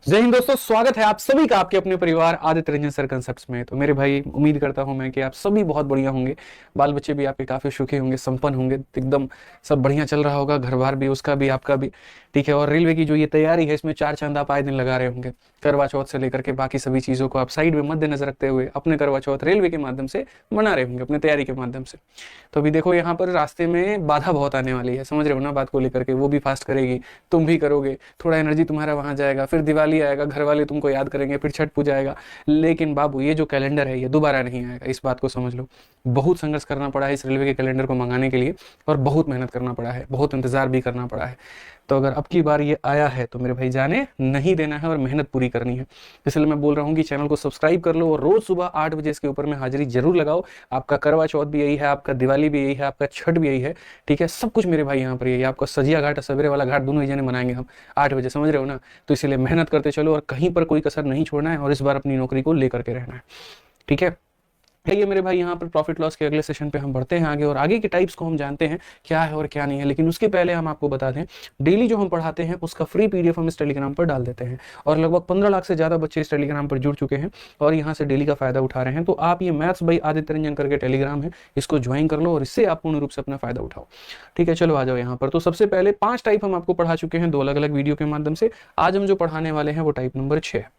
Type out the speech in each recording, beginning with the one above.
जय हिंद दोस्तों, स्वागत है आप सभी का आपके अपने परिवार आदित्य रंजन सर कंसेप्ट्स में। तो मेरे भाई, उम्मीद करता हूं मैं कि आप सभी बहुत बढ़िया होंगे। बाल बच्चे भी आपके काफी सुखी होंगे, संपन्न होंगे, एकदम सब बढ़िया चल रहा होगा, घर बार भी, उसका भी, आपका भी। ठीक है। और रेलवे की जो ये तैयारी है, इसमें चार चांद आप आए दिन लगा रहे होंगे। करवा चौथ से लेकर के बाकी सभी चीजों को आप साइड में मद्देनजर रखते हुए अपने करवा चौथ रेलवे के माध्यम से मना रहे होंगे, अपने तैयारी के माध्यम से। तो अभी देखो, यहाँ पर रास्ते में बाधा बहुत आने वाली है, समझ रहे हो ना बात को लेकर के। वो भी फास्ट करेगी, तुम भी करोगे, थोड़ा एनर्जी तुम्हारा वहां जाएगा, फिर दिवाली आएगा, घर वाले तुमको याद करेंगे, फिर छठ पूजा आएगा। लेकिन बाबू, ये जो कैलेंडर है ये दोबारा नहीं आएगा, इस बात को समझ लो। बहुत संघर्ष करना पड़ा है इस रेलवे के कैलेंडर को मंगाने के लिए, और बहुत मेहनत करना पड़ा है, बहुत इंतजार भी करना पड़ा है। तो अगर अब की बार ये आया है तो मेरे भाई जाने नहीं देना है और मेहनत पूरी करनी है। इसलिए मैं बोल रहा हूँ कि चैनल को सब्सक्राइब कर लो और रोज सुबह 8 बजे इसके ऊपर में हाजिरी जरूर लगाओ। आपका करवा चौथ भी यही है, आपका दिवाली भी यही है, आपका छठ भी यही है। ठीक है, सब कुछ मेरे भाई यहाँ पर यही है। आपका सजिया घाट और सवेरे वाला घाट दोनों ही जने मनाएंगे हम 8 बजे, समझ रहे हो ना। तो इसलिए मेहनत करते चलो और कहीं पर कोई कसर नहीं छोड़ना है, और इस बार अपनी नौकरी को लेकर के रहना है। ठीक है। ये मेरे भाई, यहाँ पर प्रॉफिट लॉस के अगले सेशन पे हम बढ़ते हैं आगे, और आगे के टाइप्स को हम जानते हैं क्या है और क्या नहीं है। लेकिन उसके पहले हम आपको बता दें, डेली जो हम पढ़ाते हैं उसका फ्री पीडीएफ हम इस टेलीग्राम पर डाल देते हैं, और लगभग 15 लाख से ज्यादा बच्चे इस टेलीग्राम पर जुड़ चुके हैं और यहाँ से डेली का फायदा उठा रहे हैं। तो आप ये मैथ्स बाई आदित्य रंजन करके टेलीग्राम है, इसको ज्वाइन कर लो और इससे आप पूर्ण रूप से अपना फायदा उठाओ। ठीक है, चलो आ जाओ यहाँ पर। तो सबसे पहले 5 टाइप हम आपको पढ़ा चुके हैं 2 अलग अलग वीडियो के माध्यम से। आज हम जो पढ़ाने वाले हैं वो टाइप नंबर 6।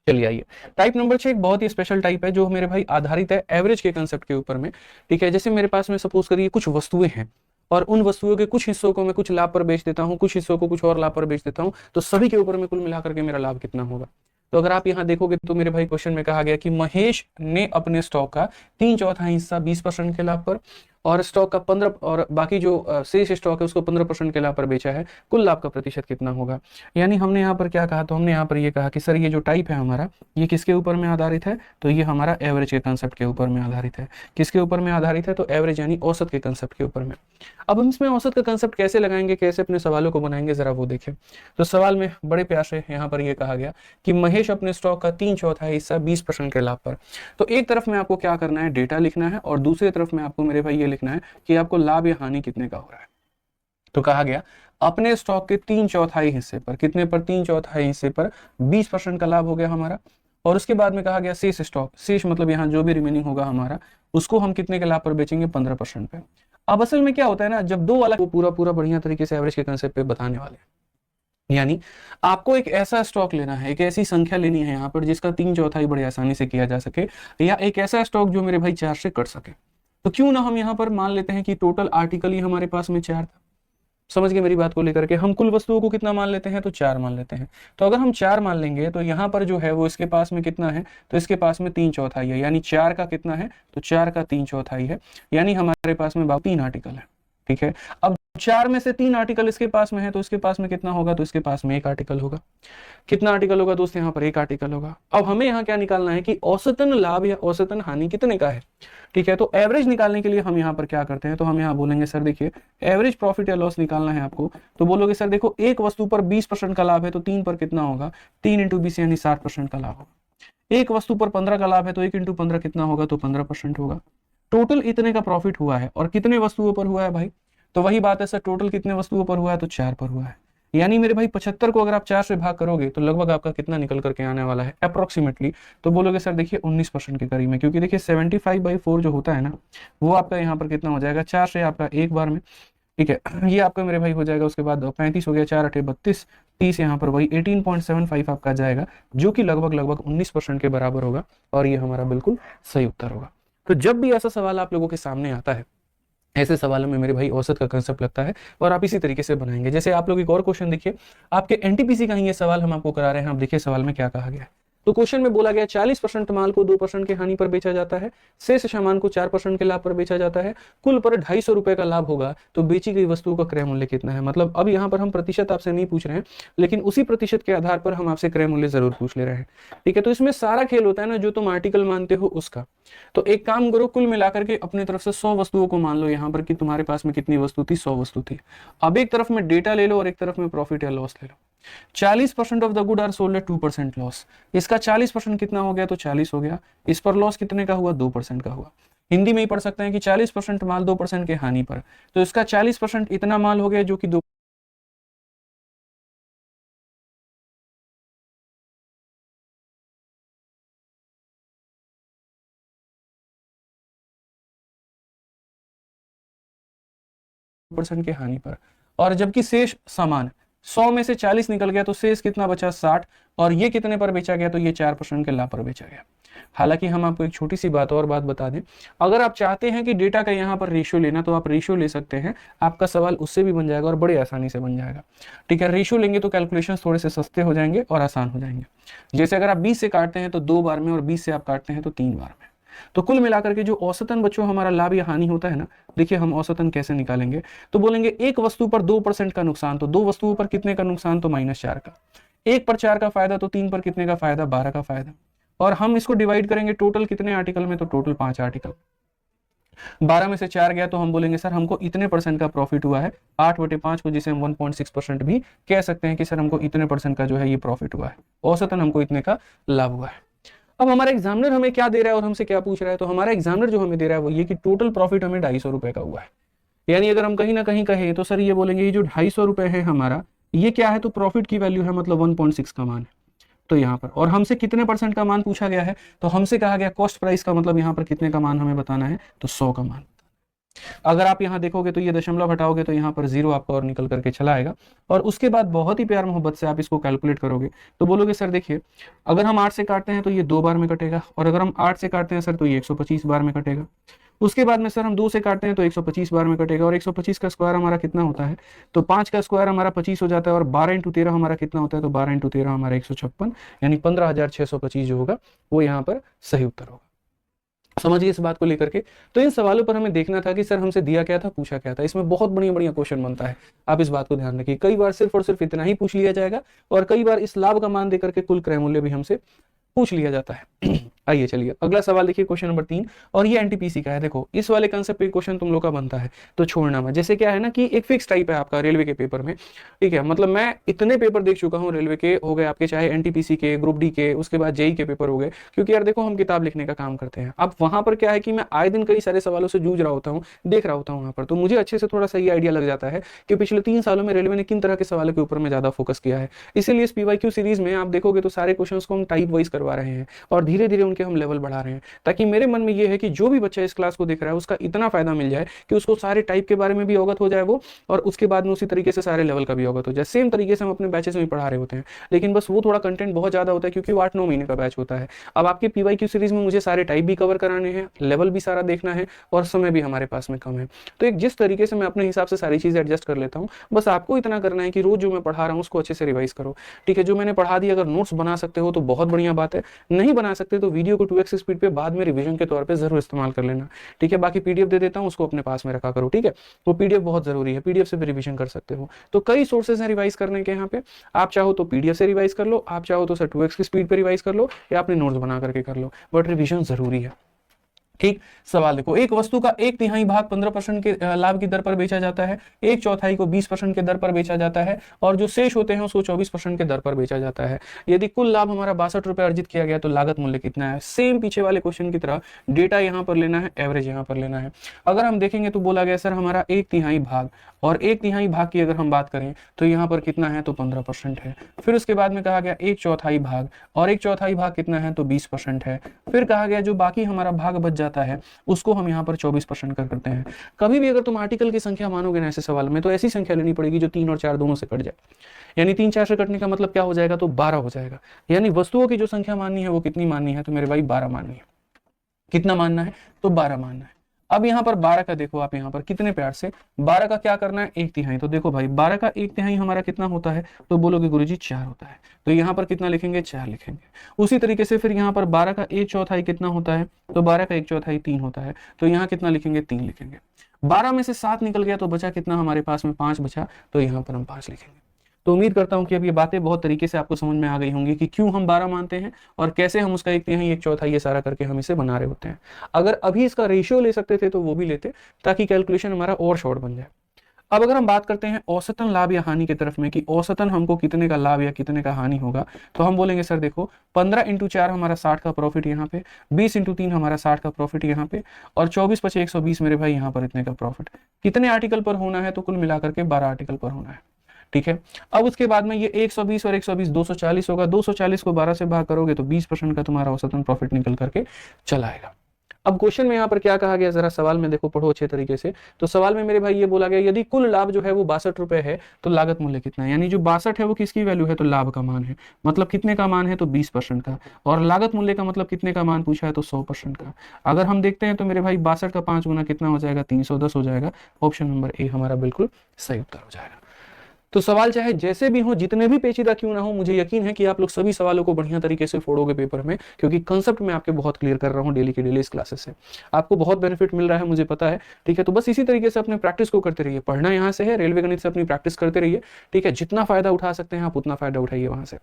चलिए आइए। टाइप नंबर 6 एक बहुत ही स्पेशल टाइप है, जो मेरे भाई आधारित है एवरेज के कंसेप्ट के ऊपर में। ठीक है, जैसे मेरे पास में सपोज करिए कुछ वस्तुएं हैं, और उन वस्तुओं के कुछ हिस्सों को मैं कुछ लाभ पर बेच देता हूं, कुछ हिस्सों को कुछ और लाभ पर बेच देता हूं, तो सभी के ऊपर में कुल मिलाकर के मेरा लाभ कितना होगा। तो अगर आप यहाँ देखोगे तो मेरे भाई क्वेश्चन में कहा गया कि महेश ने अपने स्टॉक का 3/4 हिस्सा 20% के लाभ पर, और स्टॉक का 15, और बाकी जो शेष स्टॉक है उसको 15% के लाभ पर बेचा है, कुल लाभ का प्रतिशत कितना होगा। यानी हमने यहाँ पर क्या कहा, तो हमने यहाँ पर ये कहा कि सर ये जो टाइप है हमारा, ये किसके ऊपर में आधारित है, तो ये हमारा एवरेज के कंसेप्ट के ऊपर में आधारित है। किसके ऊपर में आधारित है, तो एवरेज यानी औसत के कंसेप्ट के ऊपर में। अब हम इसमें औसत का कंसेप्ट कैसे लगाएंगे, कैसे अपने सवालों को बनाएंगे, जरा वो देखें। तो सवाल में बड़े प्यार से यहाँ पर यह कहा गया कि महेश अपने स्टॉक का 3/4 हिस्सा 20% के लाभ पर। तो एक तरफ में आपको क्या करना है, डेटा लिखना है, और दूसरी तरफ में आपको मेरे भाई ये लिखना है कि आपको लाभ या हानि कितने का हो रहा है। तो कहा गया अपने स्टॉक के 3/4 हिस्से पर, कितने पर, 3/4 हिस्से पर 20% का लाभ हो गया हमारा। और उसके बाद में कहा गया शेष स्टॉक, शेष मतलब यहाँ जो भी रिमेनिंग होगा हमारा, उसको हम कितने के लाभ पर बेचेंगे, 15% पे। अब असल में क्या होता है ना, जब दो वाला, वो पूरा पूरा बढ़िया तरीके से एवरेज के कंसेप्ट पे बताने वाले हैं। यानी आपको एक ऐसा स्टॉक लेना है, एक ऐसी संख्या लेनी है यहाँ पर जिसका 3/4 बड़ी आसानी से किया जा सके, या एक ऐसा स्टॉक जो मेरे भाई 4 से कट सके। तो क्यों ना हम यहाँ पर मान लेते हैं कि टोटल आर्टिकल ही हमारे पास में 4 था। समझ गए मेरी बात को लेकर के। हम कुल वस्तुओं को कितना मान लेते हैं, तो 4 मान लेते हैं। तो अगर हम 4 मान लेंगे तो यहाँ पर जो है वो इसके पास में कितना है, तो इसके पास में 3/4 है, यानी 4 का कितना है, तो 4 का 3/4 है। यानी हमारे पास में 3 आर्टिकल है। ठीक है। अब 4 में से 3 आर्टिकल इसके पास में है, तो इसके पास में कितना होगा, तो इसके पास में 1 आर्टिकल होगा। कितना आर्टिकल होगा दोस्त, यहाँ पर 1 आर्टिकल होगा। अब हमें यहाँ क्या निकालना है कि औसतन लाभ या औसतन हानि कितने का है। ठीक है। तो एवरेज निकालने के लिए हम यहाँ पर क्या करते हैं, तो हम यहाँ बोलेंगे सर देखिए, एवरेज प्रॉफिट या लॉस निकालना है आपको। तो बोलोगे सर देखो, एक वस्तु पर 20% का लाभ है तो 3 पर कितना होगा, 3 इंटू 20 यानी 60% का लाभ होगा। एक वस्तु पर 15 का लाभ है तो 1 इंटू 15 कितना होगा, तो 15% होगा। टोटल इतने का प्रॉफिट हुआ है, और कितने वस्तुओं पर हुआ है भाई, तो वही बात है सर, टोटल कितने वस्तुओं पर हुआ है, तो 4 पर हुआ है। यानी मेरे भाई 75 को अगर आप 4 से भाग करोगे तो लगभग आपका कितना निकल करके आने वाला है अप्रोक्सीमेटली, तो बोलोगे सर देखिए 19% के करीब में। क्योंकि देखिए 75/4 जो होता है ना, वो आपका यहाँ पर कितना हो जाएगा, 4 से आपका एक बार में। ठीक है, ये आपका मेरे भाई हो जाएगा। उसके बाद 35 हो गया, 4 8 32, 30 यहाँ पर वही 18.75 आपका जाएगा, जो कि लगभग लगभग 19% के बराबर होगा। और ये हमारा बिल्कुल सही उत्तर होगा। तो जब भी ऐसा सवाल आप लोगों के सामने आता है, ऐसे सवालों में मेरे भाई औसत का कंसेप्ट लगता है, और आप इसी तरीके से बनाएंगे। जैसे आप लोग एक और क्वेश्चन देखिए, आपके एनटीपीसी का ही ये सवाल हम आपको करा रहे हैं। आप देखिए सवाल में क्या कहा गया है। तो क्वेश्चन में बोला गया 40% माल को 2% के हानि पर बेचा जाता है, शेष सामान को 4% के लाभ पर बेचा जाता है, कुल पर 250 रुपए का लाभ होगा, तो बेची गई वस्तु का क्रय मूल्य कितना है। मतलब अब यहाँ पर हम प्रतिशत आपसे नहीं पूछ रहे हैं, लेकिन उसी प्रतिशत के आधार पर हम आपसे क्रय मूल्य जरूर पूछ ले रहे हैं। ठीक है। तो इसमें सारा खेल होता है ना, जो तुम आर्टिकल मानते हो उसका। तो एक काम करो, कुल मिलाकर के अपने तरफ से 100 वस्तुओं को मान लो यहाँ पर कि तुम्हारे पास में कितनी वस्तु थी, 100 वस्तु थी। अब एक तरफ में डेटा ले लो और एक तरफ में प्रॉफिट या लॉस ले लो। 40% of the good are sold at 2% loss. इसका 40% कितना हो गया, तो 40 हो गया। इस पर लॉस कितने का हुआ, 2% का हुआ। हिंदी में ही पढ़ सकते हैं कि 40% माल 2% के हानि पर, तो इसका 40% इतना माल हो गया जो कि 2 % की हानि पर, और जबकि शेष समान 100 में से 40 निकल गया तो शेष कितना बचा 60, और ये कितने पर बेचा गया तो ये 4% के लाभ पर बेचा गया। हालांकि हम आपको एक छोटी सी बात और बात बता दें, अगर आप चाहते हैं कि डेटा का यहाँ पर रेशियो लेना तो आप रेशियो ले सकते हैं, आपका सवाल उससे भी बन जाएगा और बड़े आसानी से बन जाएगा। ठीक है, रेशियो लेंगे तो कैलकुलेशन थोड़े से सस्ते हो जाएंगे और आसान हो जाएंगे। जैसे अगर आप 20 से काटते हैं तो 2 बार में, और 20 से आप काटते हैं तो 3 बार में। तो कुल मिलाकर के जो औसतन बच्चों हमारा लाभ या हानि होता है ना, देखिए हम औसतन कैसे निकालेंगे, तो बोलेंगे एक वस्तु पर 2% का नुकसान, तो 2 वस्तुओं पर कितने का नुकसान, तो -4 का। 1 पर 4 का फायदा, तो 3 पर कितने का फायदा, 12 का फायदा। और हम इसको डिवाइड करेंगे टोटल कितने आर्टिकल में, तो टोटल 5 आर्टिकल। 12 में से 4 गया तो हम बोलेंगे सर हमको इतने % का प्रॉफिट हुआ है। 8/5 को जिसे हम 1.6% भी कह सकते हैं कि सर हमको इतने % का जो है ये प्रॉफिट हुआ है, औसतन हमको इतने का लाभ हुआ है। अब हमारा एग्जामिनर हमें क्या दे रहा है और हमसे क्या पूछ रहा है, तो हमारा एग्जामिनर जो हमें दे रहा है वो ये कि टोटल प्रॉफिट हमें 250 रुपए का हुआ है। यानी अगर हम कहीं ना कहीं कहें तो सर ये बोलेंगे ये जो 250 रुपए है हमारा, ये क्या है, तो प्रॉफिट की वैल्यू है, मतलब 1.6 का मान है। तो यहाँ पर और हमसे कितने % का मान पूछा गया है, तो हमसे कहा गया कॉस्ट प्राइस का, मतलब यहाँ पर कितने का मान हमें बताना है, तो 100 का मान। अगर आप यहाँ देखोगे तो ये दशमलव हटाओगे तो यहाँ पर 0 आपका और निकल करके चला आएगा, और उसके बाद बहुत ही प्यार मोहब्बत से आप इसको कैलकुलेट करोगे तो बोलोगे सर देखिए अगर हम 8 से काटते हैं तो ये 2 बार में कटेगा, और अगर हम 8 से काटते हैं सर तो ये 125 बार में कटेगा। उसके बाद में सर हम 2 से काटते हैं तो 125 बार में कटेगा, और 125 का स्क्वायर हमारा कितना होता है, तो 5 का स्क्वायर हमारा 25 हो जाता है, और 12 × 13 हमारा कितना होता है, तो 12 × 13 हमारा 156, यानी 15,625 जो होगा वो यहाँ पर सही उत्तर होगा। समझिए इस बात को लेकर के। तो इन सवालों पर हमें देखना था कि सर हमसे दिया क्या था, पूछा क्या था। इसमें बहुत बढ़िया बढ़िया क्वेश्चन बनता है, आप इस बात को ध्यान रखिए। कई बार सिर्फ और सिर्फ इतना ही पूछ लिया जाएगा, और कई बार इस लाभ का मान देकर के कुल क्रय मूल्य भी हमसे पूछ लिया जाता है। आइए चलिए अगला सवाल देखिए, क्वेश्चन नंबर 3, और ये एनटीपीसी का है। देखो इस वाले कंसेप्ट पे क्वेश्चन तुम लोग का बनता है तो छोड़ना मत। जैसे क्या है ना कि एक फिक्स टाइप है आपका रेलवे के पेपर में, ठीक है, मतलब मैं इतने पेपर देख चुका हूँ रेलवे के, हो गए आपके चाहे एनटीपीसी के, ग्रुप डी के, उसके बाद जेई के पेपर हो गए, क्योंकि यार देखो हम किताब लिखने का काम करते हैं। अब वहां पर क्या है कि मैं आए दिन कई सारे सवालों से जूझ रहा होता हूँ, देख रहा होता हूँ वहां पर, तो मुझे अच्छे से थोड़ा सा ये आइडिया लग जाता है कि पिछले 3 सालों में रेलवे ने किन तरह के सवालों के ऊपर में ज्यादा फोकस किया है। इसीलिए इस पीवाईक्यू सीरीज में आप देखोगे तो सारे क्वेश्चन को हम टाइप वाइज करवा रहे हैं, और धीरे धीरे उनके हम लेवल बढ़ा रहे हैं, ताकि मेरे मन में ये है कि जो भी बच्चा इस क्लास को देख रहा है उसका इतना फायदा मिल जाए कि उसको सारे टाइप के बारे में भी अवगत हो जाए वो, और उसके बाद में उसी तरीके से सारे लेवल का भी अवगत हो जाए। सेम तरीके से हम अपने बैचेस में पढ़ा रहे होते हैं, लेकिन बस वो थोड़ा कंटेंट बहुत ज्यादा होता है क्योंकि वो 8-9 महीने का बैच होता है। अब आपके पीवाईक्यू सीरीज में मुझे सारे टाइप भी कवर कराने हैं, लेवल भी सारा देखना है, और समय भी हमारे पास में कम है। तो एक जिस तरीके से मैं अपने हिसाब से सारी चीजें एडजस्ट कर लेता हूँ, बस आपको इतना करना है कि रोज जो मैं पढ़ा रहा हूँ उसको अच्छे से रिवाइज करो। ठीक है, जो मैंने पढ़ा दिया अगर नोट्स बना सकते हो तो बहुत बढ़िया बात है, नहीं बना सकते तो वीडियो को 2x स्पीड पे बाद में रिवीजन के तौर पे जरूर इस्तेमाल कर लेना। ठीक है, बाकी पीडीएफ दे देता हूँ, उसको अपने पास में रखा करो। ठीक है, वो पीडीएफ बहुत जरूरी है, पीडीएफ से भी रिवीजन कर सकते हो। तो कई सोर्सेज हैं रिवाइज करने के यहाँ पे, आप चाहो तो पीडीएफ से रिवाइज कर लो, आप चाहो तो सर 2x की स्पीड पे रिवाइज कर लो, या अपने नोट्स बना करके कर लो, बट रिवीजन जरूरी है। ठीक, सवाल देखो, एक वस्तु का 1/3 भाग 15% के लाभ की दर पर बेचा जाता है, 1/4 को 20% के दर पर बेचा जाता है, और जो शेष होते हैं उसको 24% के दर पर बेचा जाता है। यदि कुल लाभ हमारा 62 रुपए अर्जित किया गया तो लागत मूल्य कितना है। सेम पीछे वाले क्वेश्चन की तरह डेटा यहाँ पर लेना है, एवरेज यहाँ पर लेना है। अगर हम देखेंगे तो बोला गया सर हमारा 1/3 भाग, और 1/3 भाग की अगर हम बात करें तो यहाँ पर कितना है, तो 15% है। फिर उसके बाद में कहा गया 1/4 भाग, और 1/4 भाग कितना है, तो 20% है। फिर कहा गया जो बाकी हमारा भाग बच जाता है उसको हम यहाँ पर 24% कर करते हैं। कभी भी अगर तुम आर्टिकल की संख्या मानोगे ना ऐसे सवाल में, तो ऐसी संख्या लेनी पड़ेगी जो 3 और 4 दोनों से कट जाए। यानी 3-4 से कटने का मतलब क्या हो जाएगा, तो 12 हो जाएगा। यानी वस्तुओं की जो संख्या माननी है वो कितनी माननी है, तो मेरे भाई 12 माननी है। कितना मानना है, तो 12 मानना है। अब यहाँ पर 12 का देखो आप यहाँ पर कितने प्यार से 12 का क्या करना है, 1/3। तो देखो भाई 12 का 1/3 हमारा कितना होता है, तो बोलोगे गुरुजी 4 होता है, तो यहाँ पर कितना लिखेंगे, 4 लिखेंगे। उसी तरीके से फिर यहाँ पर 12 का 1/4 कितना होता है, तो 12 का 1/4 3 होता है, तो यहाँ कितना लिखेंगे, 3 लिखेंगे। 12 में से 7 निकल गया तो बचा कितना हमारे पास में, 5 बचा, तो यहाँ पर हम 5 लिखेंगे। तो उम्मीद करता हूं कि अब ये बातें बहुत तरीके से आपको समझ में आ गई होंगी कि क्यों हम 12 मानते हैं और कैसे हम उसका 1/3 1/4 ये सारा करके हम इसे बना रहे होते हैं। अगर अभी इसका रेशियो ले सकते थे तो वो भी लेते, ताकि कैलकुलेशन हमारा और शॉर्ट बन जाए। अब अगर हम बात करते हैं औसतन लाभ या हानि की तरफ में कि औसतन हमको कितने का लाभ या कितने का हानि होगा, तो हम बोलेंगे सर देखो 15 × 4 हमारा 60 का प्रॉफिट यहाँ पे, 20 × 3 हमारा 60 का प्रॉफिट यहाँ पे, और 24 × 120 मेरे भाई यहाँ पर इतने का प्रॉफिट। कितने आर्टिकल पर होना है, तो कुल मिलाकर के 12 आर्टिकल पर होना है। ठीक है, अब उसके बाद में ये 120 और 120 240 होगा, 240 को 12 से भाग करोगे तो 20% का तुम्हारा औसतन प्रॉफिट निकल करके चला आएगा। अब क्वेश्चन में यहाँ पर क्या कहा गया, जरा सवाल में देखो, पढ़ो अच्छे तरीके से। तो सवाल में मेरे भाई ये बोला गया, यदि कुल लाभ जो है वो 62 रुपए है तो लागत मूल्य कितना है। यानी जो 62 है वो किसकी वैल्यू है, तो लाभ का मान है, मतलब कितने का मान है, तो 20% का। और लागत मूल्य का मतलब कितने का मान पूछा है, तो 100% का। अगर हम देखते हैं तो मेरे भाई 62 का 5 गुना कितना हो जाएगा, 310 हो जाएगा। ऑप्शन नंबर ए हमारा बिल्कुल सही उत्तर हो जाएगा। तो सवाल चाहे जैसे भी हो, जितने भी पेचीदा क्यों ना हो, मुझे यकीन है कि आप लोग सभी सवालों को बढ़िया तरीके से फोड़ोगे पेपर में, क्योंकि कंसेप्ट मैं आपके बहुत क्लियर कर रहा हूं डेली की डेली इस क्लासेस से। आपको बहुत बेनिफिट मिल रहा है, मुझे पता है। ठीक है, तो बस इसी तरीके से अपने प्रैक्टिस को करते रहिए। पढ़ना यहाँ से है, रेलवे गणित से अपनी प्रैक्टिस करते रहिए। ठीक है, जितना फायदा उठा सकते हैं आप उतना फायदा उठाइए वहां से।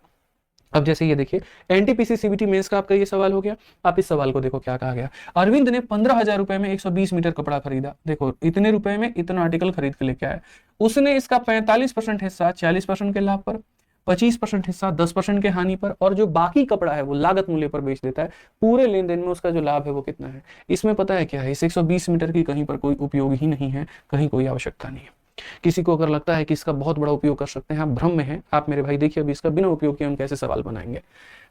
अब जैसे ये देखिए, एनटीपीसी सीबीटी मेंस का आपका ये सवाल हो गया। आप इस सवाल को देखो क्या कहा गया। अरविंद ने 15,000 रुपए में 120 मीटर कपड़ा खरीदा। देखो, इतने रुपए में इतना आर्टिकल खरीद के लेके आया। उसने इसका 45% हिस्सा 40% के लाभ पर, 25% हिस्सा 10% के हानि पर, और जो बाकी कपड़ा है वो लागत मूल्य पर बेच देता है। पूरे लेन देन में उसका जो लाभ है वो कितना है। इसमें पता है क्या है, इस 120 मीटर की कहीं पर कोई उपयोग ही नहीं है, कहीं कोई आवश्यकता नहीं है। किसी को अगर लगता है कि इसका बहुत बड़ा उपयोग कर सकते हैं, आप भ्रम में हैं। आप मेरे भाई देखिए अभी इसका बिना उपयोग के हम कैसे सवाल बनाएंगे।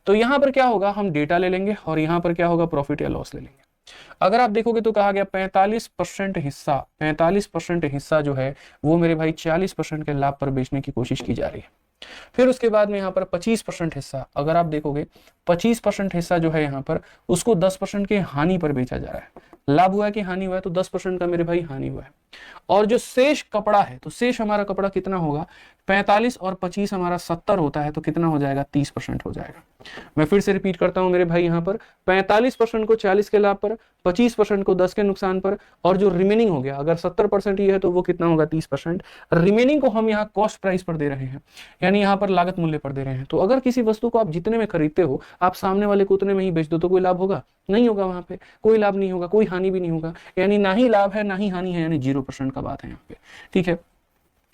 तो यहां पर क्या होगा, हम डेटा ले लेंगे और यहां पर क्या होगा, प्रॉफिट या लॉस ले लेंगे। अगर आप देखोगे तो कहा गया 45% हिस्सा, 45% हिस्सा जो है वो मेरे भाई 40% के लाभ पर बेचने की कोशिश की जा रही है। फिर उसके बाद में यहाँ पर 25% हिस्सा, अगर आप देखोगे 25% हिस्सा जो है यहाँ पर उसको 10% के हानि पर बेचा जा रहा है। लाभ हुआ है कि हानि हुआ है, तो 10% का मेरे भाई हानि हुआ है। और जो शेष कपड़ा है, तो शेष हमारा कपड़ा कितना होगा, 45 और 25 हमारा 70 होता है, तो कितना हो जाएगा, 30% हो जाएगा। मैं फिर से रिपीट करता हूं मेरे भाई, यहाँ पर 45% को 40 के लाभ पर, 25% को 10 के नुकसान पर, और जो रिमेनिंग हो गया, अगर 70% ये है तो वो कितना होगा, 30%। रिमेनिंग को हम यहाँ कॉस्ट प्राइस पर दे रहे हैं, यानी यहाँ पर लागत मूल्य पर दे रहे हैं। तो अगर किसी वस्तु को आप जितने में खरीदते हो, आप सामने वाले को उतने में ही बेच दो, तो कोई लाभ होगा, नहीं होगा, वहां पे कोई लाभ नहीं होगा, कोई हानि भी नहीं होगा। यानी ना ही लाभ है ना ही हानि है, यानी 0% का बात है यहाँ पे। ठीक है,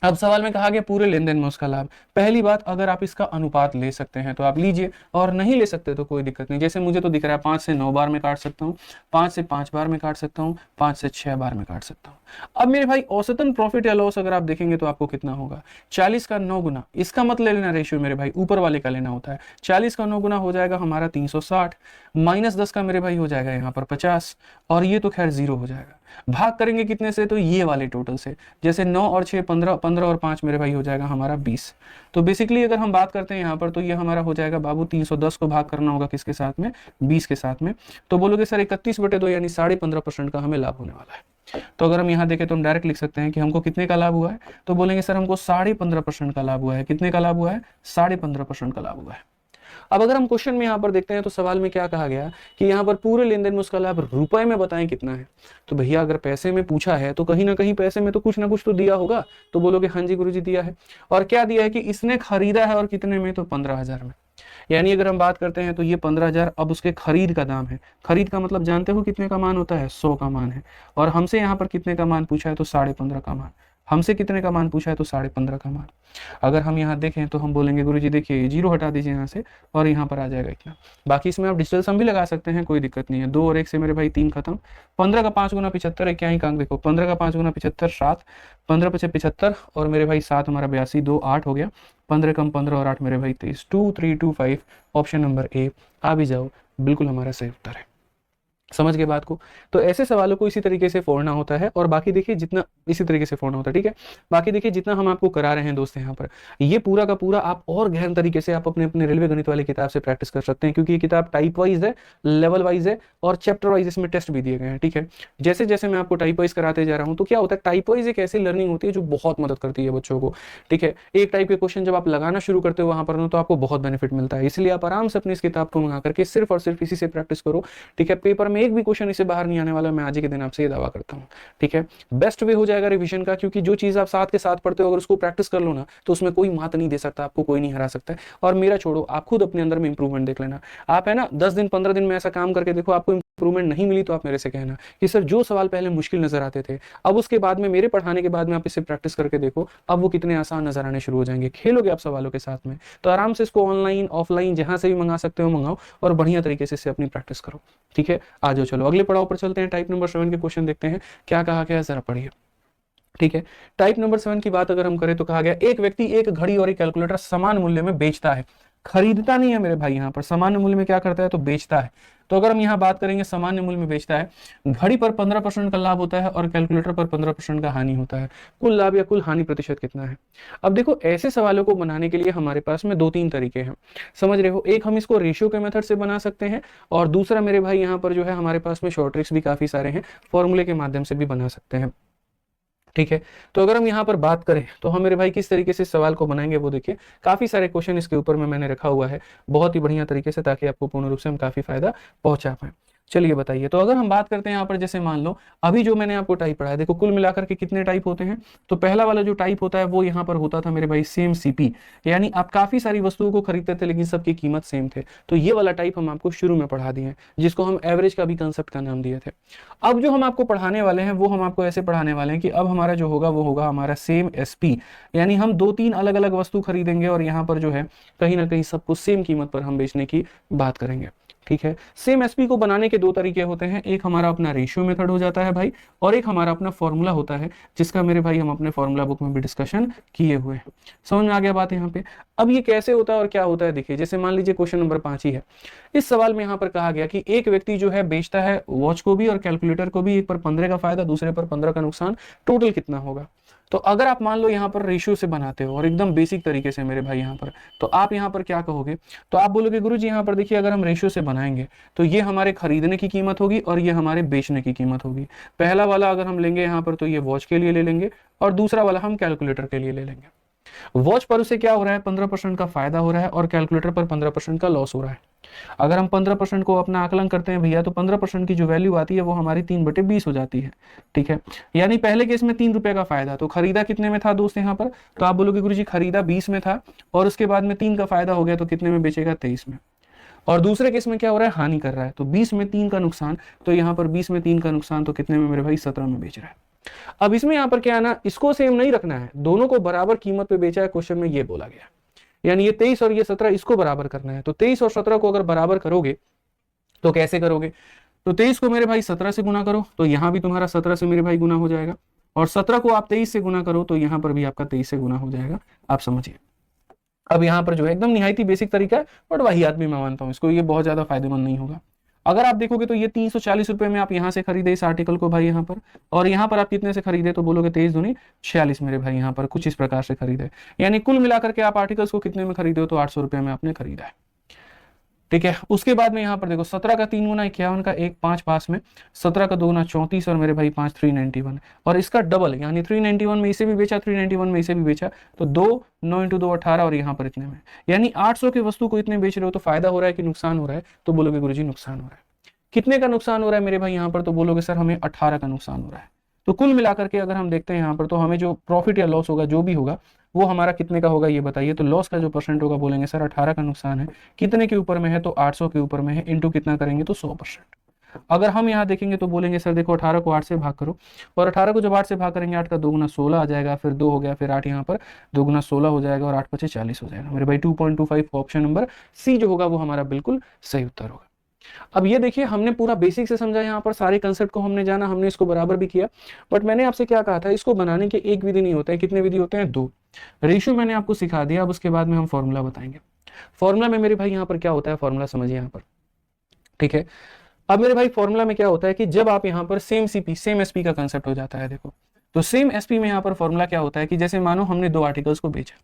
अब सवाल में कहा गया पूरे लेन देन में उसका लाभ। पहली बात, अगर आप इसका अनुपात ले सकते हैं तो आप लीजिए, और नहीं ले सकते तो कोई दिक्कत नहीं। जैसे मुझे तो दिख रहा है 5 से 9 बार में काट सकता हूँ, 5 से 5 बार में काट सकता हूँ, 5 से 6 बार में काट सकता हूँ। अब मेरे भाई औसतन प्रॉफिट या लॉस अगर आप देखेंगे तो आपको कितना होगा, 40 का 9 गुना, इसका मत ले लेना रेशियो मेरे भाई, ऊपर वाले का लेना होता है। 40 का 9 गुना हो जाएगा हमारा 360, माइनस 10 का मेरे भाई हो जाएगा यहाँ पर 50, और ये तो खैर 0 हो जाएगा। भाग करेंगे कितने से, तो ये वाले टोटल से। जैसे 9 और 6 15, 15 और 5 मेरे भाई हो जाएगा हमारा 20। तो बेसिकली अगर हम बात करते हैं यहाँ पर, तो ये हमारा हो जाएगा बाबू 310 को भाग करना होगा किसके साथ में, 20 के साथ में। तो बोलोगे सर 31/2 यानी 15.5% का हमें लाभ होने वाला है। तो अगर हम यहाँ देखें तो हम डायरेक्ट लिख सकते हैं कि हमको कितने का लाभ हुआ है, तो बोलेंगे सर हमको 15.5% का लाभ हुआ है। कितने का लाभ हुआ है, 15.5% का लाभ हुआ है। अब अगर हम क्वेश्चन में यहाँ पर देखते हैं तो सवाल में क्या कहा गया कि यहाँ पर पूरे लेन देन में उसका लाभ रुपए में बताएं कितना है। तो भैया अगर पैसे में पूछा है तो कहीं ना कहीं पैसे में तो कुछ ना कुछ तो दिया होगा। तो बोलोगे हाँ जी गुरुजी दिया है। और क्या दिया है कि इसने खरीदा है, और कितने में, तो 15,000 में। यानी अगर हम बात करते हैं तो ये 15,000 अब उसके खरीद का दाम है। खरीद का मतलब जानते हो कितने का मान होता है, 100 का मान है। और हमसे यहाँ पर कितने का मान पूछा है, तो 15.5 का मान। हमसे कितने का मान पूछा है, तो 15.5 का मान। अगर हम यहाँ देखें तो हम बोलेंगे गुरुजी देखिए 0 हटा दीजिए यहाँ से, और यहाँ पर आ जाएगा इतना। बाकी इसमें आप डिजिटल सम भी लगा सकते हैं, कोई दिक्कत नहीं है। 2 और 1 से मेरे भाई 3 खत्म। 15 का 5 गुना 75 है, क्या ही काम, देखो 15 का 5 गुना 75 7, 15 पचे 75, और मेरे भाई 7 हमारा 82, 2 8 हो गया। 15 कम 15 और 8 मेरे भाई 23, 2 3 2 5। ऑप्शन नंबर ए आ भी जाओ, बिल्कुल हमारा सही उत्तर है। समझ गए बात को। तो ऐसे सवालों को इसी तरीके से फोड़ना होता है, और बाकी देखिए जितना इसी तरीके से फोड़ना होता है। ठीक है, बाकी देखिए जितना हम आपको करा रहे हैं दोस्त यहाँ पर, ये पूरा का पूरा आप और गहन तरीके से आप अपने अपने रेलवे गणित वाली किताब से प्रैक्टिस कर सकते हैं, क्योंकि ये किताब टाइप वाइज है, लेवल वाइज है, और चैप्टर वाइज इसमें टेस्ट भी दिए गए हैं। ठीक है, जैसे जैसे मैं आपको टाइप वाइज कराते जा रहा हूँ, तो क्या होता है, टाइप वाइज एक ऐसी लर्निंग होती है जो बहुत मदद करती है बच्चों को। ठीक है, एक टाइप के क्वेश्चन जब आप लगाना शुरू करते हो वहां पर, तो आपको बहुत बेनिफिट मिलता है। इसलिए आप आराम से अपनी इस किताब को मंगा करके सिर्फ और सिर्फ इसी से प्रैक्टिस करो। ठीक है, पेपर में एक भी क्वेश्चन इसे बाहर नहीं आने वाला, मैं आज के दिन आपसे ये दावा करता हूँ। ठीक है, बेस्ट वे हो जाएगा रिवीजन का, क्योंकि जो चीज आप साथ के साथ पढ़ते हो अगर उसको प्रैक्टिस कर लो ना, तो उसमें कोई मात नहीं दे सकता, आपको कोई नहीं हरा सकता है। और मेरा छोड़ो, आप खुद अपने अंदर में इंप्रूवमेंट देख लेना। आप है ना 10 दिन 15 दिन में ऐसा काम करके देखो, आपको इंप्रूवमेंट नहीं मिली तो आप मेरे से कहना कि सर जो सवाल पहले मुश्किल नजर आते थे, अब उसके बाद में मेरे पढ़ाने के बाद में आप इसे प्रैक्टिस करके देखो, अब वो कितने आसान नजर आने शुरू हो जाएंगे। खेलोगे आप सवालों के साथ में, तो आराम से इसको ऑनलाइन ऑफलाइन जहां से भी मंगा सकते हो मंगाओ, और बढ़िया तरीके से इसे अपनी प्रैक्टिस करो। ठीक है, आ जाओ, चलो अगले पड़ाव पर चलते हैं। टाइप नंबर 7 के क्वेश्चन देखते हैं क्या कहा गया, जरा पढ़िए। ठीक है, टाइप नंबर 7 की बात अगर हम करें तो कहा गया एक व्यक्ति एक घड़ी और एक कैलकुलेटर समान मूल्य में बेचता है। खरीदता नहीं है मेरे भाई, यहाँ पर सामान्य मूल्य में क्या करता है, तो बेचता है। तो अगर हम यहाँ बात करेंगे सामान्य मूल्य में बेचता है, घड़ी पर 15% का लाभ होता है और कैलकुलेटर पर 15% का हानि होता है। कुल लाभ या कुल हानि प्रतिशत कितना है? अब देखो, ऐसे सवालों को बनाने के लिए हमारे पास में 2-3 तरीके हैं, समझ रहे हो। एक, हम इसको रेशियो के मेथड से बना सकते हैं, और दूसरा मेरे भाई यहाँ पर जो है हमारे पास में शॉर्ट ट्रिक्स भी काफी सारे हैं, फॉर्मूले के माध्यम से भी बना सकते हैं। ठीक है, तो अगर हम यहाँ पर बात करें तो हम मेरे भाई किस तरीके से सवाल को बनाएंगे वो देखिए, काफी सारे क्वेश्चन इसके ऊपर में मैंने रखा हुआ है बहुत ही बढ़िया तरीके से, ताकि आपको पूर्ण रूप से हम काफी फायदा पहुंचा पाए। चलिए बताइए, तो अगर हम बात करते हैं यहाँ पर, जैसे मान लो अभी जो मैंने आपको टाइप पढ़ाया, देखो कुल मिलाकर के कितने टाइप होते हैं। तो पहला वाला जो टाइप होता है वो यहाँ पर होता था मेरे भाई सेम सीपी, यानी आप काफी सारी वस्तुओं को खरीदते थे लेकिन सबकी कीमत सेम थे। तो ये वाला टाइप हम आपको शुरू में पढ़ा दिए, जिसको हम एवरेज का भी कंसेप्ट का नाम दिए थे। अब जो हम आपको पढ़ाने वाले हैं वो हम आपको ऐसे पढ़ाने वाले हैं कि अब हमारा जो होगा वो होगा हमारा सेम एसपी, यानी हम 2-3 अलग अलग वस्तु खरीदेंगे और यहाँ पर जो है कहीं ना कहीं सबको सेम कीमत पर हम बेचने की बात करेंगे। ठीक है, सेम एसपी को बनाने के 2 तरीके होते हैं, एक हमारा अपना रेशियो मेथड हो जाता है भाई, और एक हमारा अपना फॉर्मूला होता है, जिसका मेरे भाई हम अपने फॉर्मूला बुक में भी डिस्कशन किए हुए हैं। समझ में आ गया बात यहाँ पे? अब ये कैसे होता है और क्या होता है, देखिए जैसे मान लीजिए क्वेश्चन नंबर 5 ही है। इस सवाल में यहाँ पर कहा गया कि एक व्यक्ति जो है बेचता है वॉच को भी और कैलकुलेटर को भी, एक पर 15 का फायदा, दूसरे पर 15 का नुकसान, टोटल कितना होगा? तो अगर आप मान लो यहाँ पर रेशियो से बनाते हो और एकदम बेसिक तरीके से मेरे भाई यहाँ पर, तो आप यहाँ पर क्या कहोगे, तो आप बोलोगे गुरुजी यहाँ पर देखिए, अगर हम रेशियो से बनाएंगे तो ये हमारे खरीदने की कीमत होगी और ये हमारे बेचने की कीमत होगी। पहला वाला अगर हम लेंगे यहाँ पर तो ये वॉच के लिए ले लेंगे, और दूसरा वाला हम कैलकुलेटर के लिए ले लेंगे। वॉच पर उसे क्या हो रहा है, 15% का फायदा हो रहा है, और कैलकुलेटर पर 15% का लॉस हो रहा है। अगर हम 15% को अपना आकलन करते हैं भैया, तो 15% की जो वैल्यू आती है वो हमारी 3/20 हो जाती है। ठीक है, यानी पहले केस में 3 रुपए का फायदा, तो खरीदा कितने में था दोस्त यहाँ पर, तो आप बोलोगे गुरुजी खरीदा 20 में था, और उसके बाद में 3 का फायदा हो गया, तो कितने में बेचेगा, 23 में। और दूसरे केस में क्या हो रहा है, हानि कर रहा है, तो 20 में 3 का नुकसान, तो यहाँ पर 20 में 3 का नुकसान, तो कितने में मेरे भाई, 17 में बेच रहा है। अब इसमें यहाँ पर क्या है ना, इसको सेम नहीं रखना है, दोनों को बराबर कीमत पे बेचा है, क्वेश्चन में ये बोला गया, यानी ये 23 और ये 17 इसको बराबर करना है। तो 23 और 17 को अगर बराबर करोगे तो कैसे करोगे, तो 23 को मेरे भाई 17 से गुना करो, तो यहाँ भी तुम्हारा 17 से मेरे भाई गुना हो जाएगा, और 17 को आप 23 से गुना करो तो यहाँ पर भी आपका 23 से गुना हो जाएगा। आप समझिए, अब यहाँ पर जो है एकदम निहायती बेसिक तरीका है, बट वही आदमी मैं मानता हूँ इसको, ये बहुत ज्यादा फायदेमंद नहीं होगा। अगर आप देखोगे तो ये 340 रुपए में आप यहाँ से खरीदे इस आर्टिकल को भाई यहाँ पर, और यहाँ पर आप कितने से खरीदे, तो बोलोगे 23 दूनी 46 मेरे भाई यहाँ पर कुछ इस प्रकार से खरीदे, यानी कुल मिलाकर के आप आर्टिकल्स को कितने में खरीदे हो, तो 800 रुपए में आपने खरीदा है। ठीक है, उसके बाद में यहाँ पर देखो 17 का 3 गुना 51 का 1 5 पास में, 17 का 2 गुना 34 और मेरे भाई 5 391, और इसका डबल यानी 391 में इसे भी बेचा, 391 में इसे भी बेचा, तो 2 9 × 2 18, और यहाँ पर इतने में, यानी 800 की वस्तु को इतने बेच रहे हो, तो फायदा हो रहा है कि नुकसान हो रहा है, तो बोलोगे गुरुजी नुकसान हो रहा है। कितने का नुकसान हो रहा है मेरे भाई यहाँ पर, तो बोलोगे सर हमें 18 का नुकसान हो रहा है। तो कुल मिलाकर के अगर हम देखते हैं यहाँ पर, तो हमें जो प्रॉफिट या लॉस होगा जो भी होगा वो हमारा कितने का होगा ये बताइए। तो लॉस का जो परसेंट होगा बोलेंगे सर 18 का नुकसान है, कितने के ऊपर में है, तो 800 के ऊपर में है, इंटू कितना करेंगे, तो 100%। अगर हम यहाँ देखेंगे तो बोलेंगे सर देखो 18 को 8 से भाग करो, और 18 को जब 8 से भाग करेंगे, 8 का 2 गुना 16 आ जाएगा, फिर 2 हो गया, फिर 8 यहाँ पर 2 गुना 16 हो जाएगा, और 8 पचे 40 हो जाएगा मेरे भाई। 2.25 ऑप्शन नंबर सी जो होगा वो हमारा बिल्कुल सही उत्तर होगा। अब ये देखिए हमने पूरा बेसिक से समझा, यहाँ पर सारे कंसेप्ट को हमने जाना, हमने इसको बराबर भी किया, बट मैंने आपसे क्या कहा था, इसको बनाने के एक विधि नहीं होता है, कितने विधि होते हैं, 2। रेशियो मैंने आपको सिखा दिया, अब उसके बाद में हम फॉर्मूला बताएंगे। फॉर्मूला में मेरे भाई यहाँ पर क्या होता है, फॉर्मूला समझिए यहाँ पर। ठीक है, अब मेरे भाई फॉर्मूला में क्या होता है कि जब आप यहाँ पर सेम सीपी सेम एसपी का कंसेप्ट हो जाता है, देखो तो सेम एसपी में यहाँ पर फॉर्मूला क्या होता है कि जैसे मानो हमने 2 आर्टिकल्स को बेचा,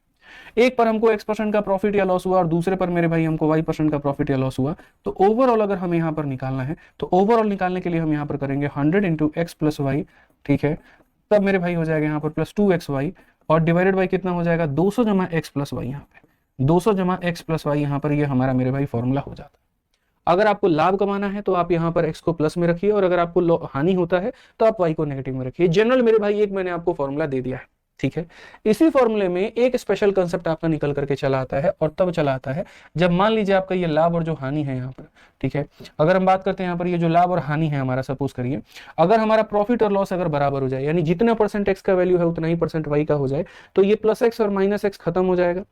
एक पर हमको x% का प्रॉफिट या लॉस हुआ और दूसरे पर मेरे भाई हमको y% का प्रॉफिट या लॉस हुआ, तो ओवरऑल अगर हमें यहाँ पर निकालना है, तो ओवरऑल निकालने के लिए हम यहाँ पर करेंगे 100 × x + y। ठीक है, तब मेरे भाई हो जाएगा यहाँ पर +2xy, और डिवाइडेड बाई कितना हो जाएगा, 200 × x + y, यहाँ पे 200 × x + y, यहाँ पर ये हमारा मेरे भाई फॉर्मूला हो जाता है। अगर आपको लाभ कमाना है तो आप यहाँ पर x को प्लस में रखिए, और अगर आपको हानि होता है तो आप y को नेगेटिव में रखिए। जनरल मेरे भाई एक मैंने आपको फॉर्मूला दे दिया है। ठीक है, इसी फॉर्मूले में एक स्पेशल कंसेप्ट आपका निकल करके चला आता है, और तब चला आता है जब मान लीजिए आपका ये लाभ और जो हानि है यहाँ पर। ठीक है, अगर हम बात करते हैं यहाँ पर ये जो लाभ और हानि है हमारा, सपोज करिए अगर हमारा प्रॉफिट और लॉस अगर बराबर हो जाए, यानी जितना % x का वैल्यू है उतना ही % y का हो जाए, तो ये +x और -x खत्म हो जाएगा।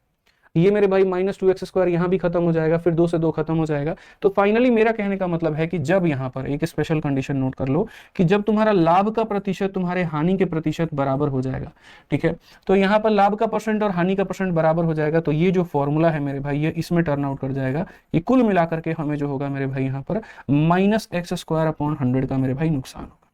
ये मेरे भाई -2x² यहाँ भी खत्म हो जाएगा, फिर 2 से 2 खत्म हो जाएगा। तो फाइनली मेरा कहने का मतलब है कि जब यहाँ पर एक स्पेशल कंडीशन नोट कर लो कि जब तुम्हारा लाभ का प्रतिशत तुम्हारे हानि के प्रतिशत बराबर हो जाएगा, ठीक है, तो यहाँ पर लाभ का परसेंट और हानि का परसेंट बराबर हो जाएगा, तो ये जो फॉर्मूला है मेरे भाई ये इसमें टर्न आउट कर जाएगा कि कुल मिलाकर के हमें जो होगा मेरे भाई यहाँ पर -x² का मेरे भाई नुकसान होगा।